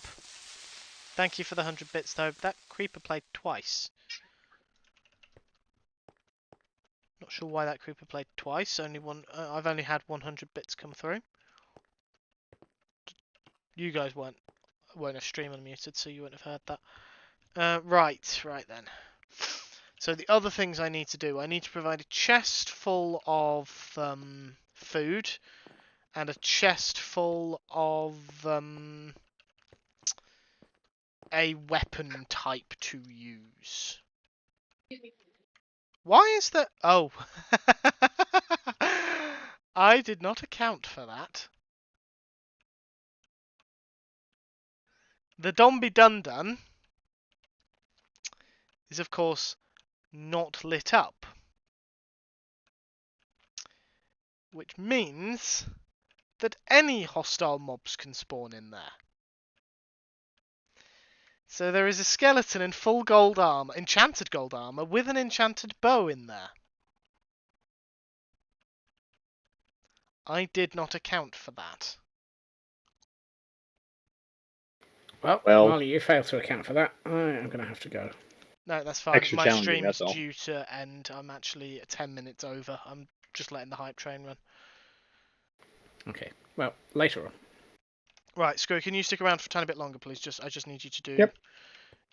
Thank you for the 100 bits, though. That creeper played twice. Not sure why that creeper played twice. Only one. I've only had 100 bits come through. You guys weren't a stream unmuted, so you wouldn't have heard that. Right then. So the other things I need to do, I need to provide a chest full of food and a chest full of a weapon type to use. Why is that? Oh. I did not account for that. The Domby Dun Dun is, of course, not lit up. Which means that any hostile mobs can spawn in there. So there is a skeleton in full gold armor, enchanted gold armor, with an enchanted bow in there. I did not account for that. Well, Well- Marley, you failed to account for that. I am going to have to go. No, that's fine. Extra My challenging, stream's that's all. due to end. I'm actually 10 minutes over. I'm just letting the hype train run. Okay. Well, later on. Right, Screw, can you stick around for a tiny bit longer, please? I just need you to do... Yep.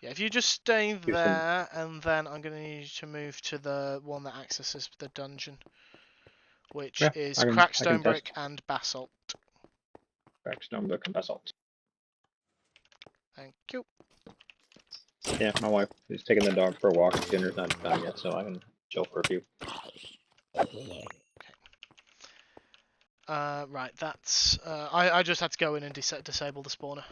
Yeah, if you just stay Do some- there, and then I'm going to need you to move to the one that accesses the dungeon, which Yeah, is I can crackstone test. brick and basalt. Redstone, brick, and basalt. Thank you. Yeah, my wife is taking the dog for a walk. Dinner's not done yet, so I can chill for a few. Right, that's... I just had to go in and disable the spawner.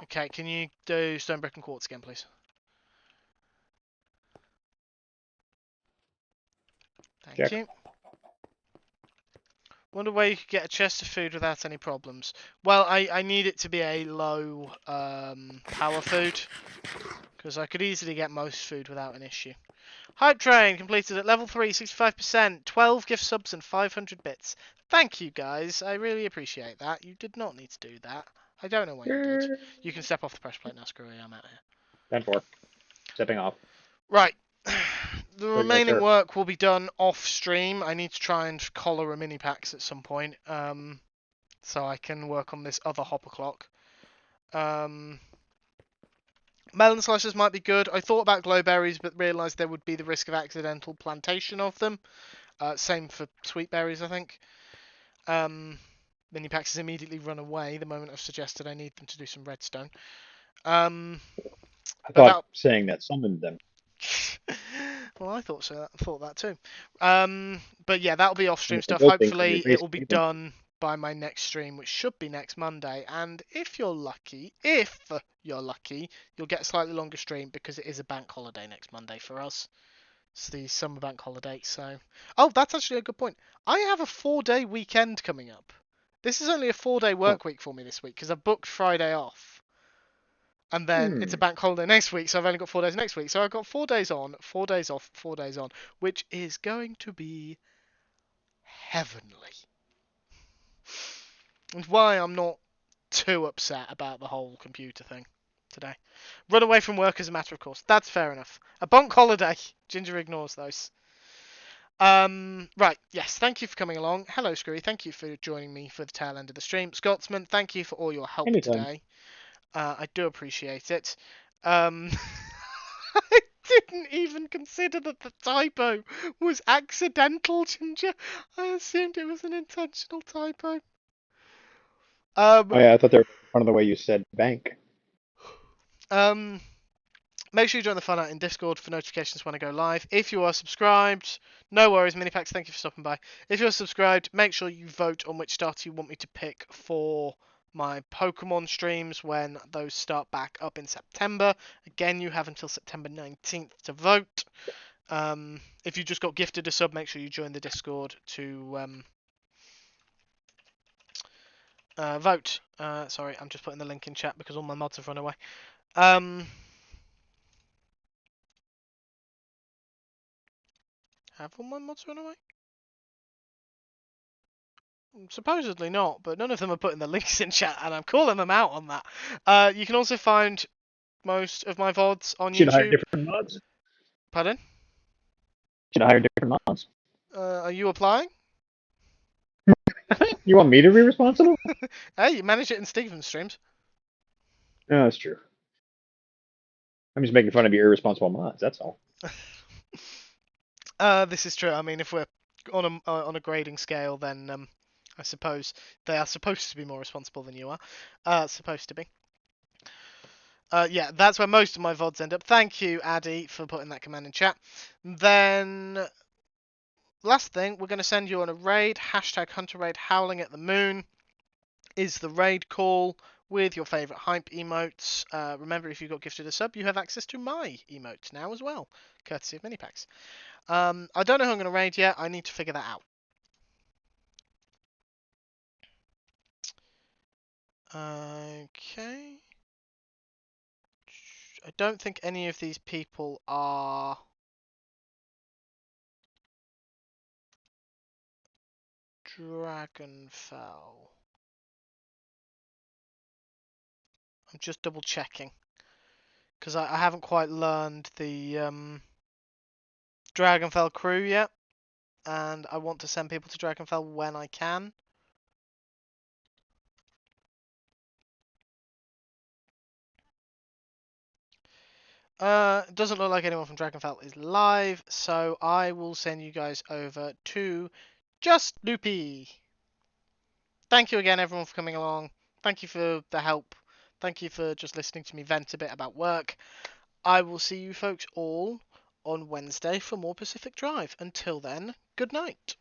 Okay, can you do stone, brick, and quartz again, please? Thank Check. you. Wonder where you could get a chest of food without any problems. Well, I need it to be a low power food, because I could easily get most food without an issue. Hype train completed at level 3, 65%, 12 gift subs and 500 bits. Thank you guys, I really appreciate that. You did not need to do that. I don't know why you did. You can step off the pressure plate now, screw it, I'm out here. 10-4. Stepping off. Right. The Good, yes, remaining sir. work will be done off stream. I need to try and collar a mini packs at some point, so I can work on this other hopper clock. Melon slices might be good. I thought about glowberries, but realised there would be the risk of accidental plantation of them. Same for sweet berries, I think. Mini packs has immediately run away the moment I've suggested I need them to do some redstone. I But thought saying that summoned them. well, I thought so. I thought that too. But yeah, that'll be off-stream It's a stuff. good thing, 'cause Hopefully, you're it will be basically them. done by my next stream, which should be next Monday. And if you're lucky, you'll get a slightly longer stream because it is a bank holiday next Monday for us. It's the summer bank holiday. So, oh, that's actually a good point. I have a 4-day weekend coming up. This is only a 4-day work week for me this week because I booked Friday off. And then it's a bank holiday next week, so I've only got 4 days next week. So I've got 4 days on, 4 days off, 4 days on, which is going to be heavenly. And why I'm not too upset about the whole computer thing today. Run away from work as a matter of course. That's fair enough. A bonk holiday. Ginger ignores those. Right, yes, thank you for coming along. Hello, Screwy. Thank you for joining me for the tail end of the stream. Scotsman, thank you for all your help Anytime. today. I do appreciate it. I didn't even consider that the typo was accidental, Ginger. I assumed it was an intentional typo. Oh yeah, I thought they were fun of the way you said bank. Make sure you join the fun out in Discord for notifications when I go live. If you are subscribed, no worries, Minipacks, thank you for stopping by. If you're subscribed, make sure you vote on which starter you want me to pick for my Pokemon streams when those start back up in September. Again, you have until September 19th to vote. If you just got gifted a sub, make sure you join the Discord to vote. Sorry, I'm just putting the link in chat because all my mods have run away. Have all my mods run away? Supposedly not, but none of them are putting the links in chat, and I'm calling them out on that. You can also find most of my VODs on Should hire YouTube. different mods. Pardon? Should hire different mods. Are you applying? You want me to be responsible? Hey, you manage it in Steven's streams. No, that's true. I'm just making fun of your irresponsible mods. That's all. This is true. I mean, if we're on a grading scale, then I suppose they are supposed to be more responsible than you are. Supposed to be. Yeah, that's where most of my VODs end up. Thank you, Addy, for putting that command in chat. Then, last thing, we're going to send you on a raid. #Hunter Raid Howling at the Moon is the raid call with your favourite hype emotes. Remember, if you got gifted a sub, you have access to my emotes now as well, courtesy of Minipacks. I don't know who I'm going to raid yet. I need to figure that out. Okay. I don't think any of these people are Dragonfell. I'm just double checking because I haven't quite learned the Dragonfell crew yet, and I want to send people to Dragonfell when I can. It doesn't look like anyone from Dragonfell is live, so I will send you guys over to Just Loopy. Thank you again, everyone, for coming along. Thank you for the help. Thank you for just listening to me vent a bit about work. I will see you folks all on Wednesday for more Pacific Drive. Until then, good night.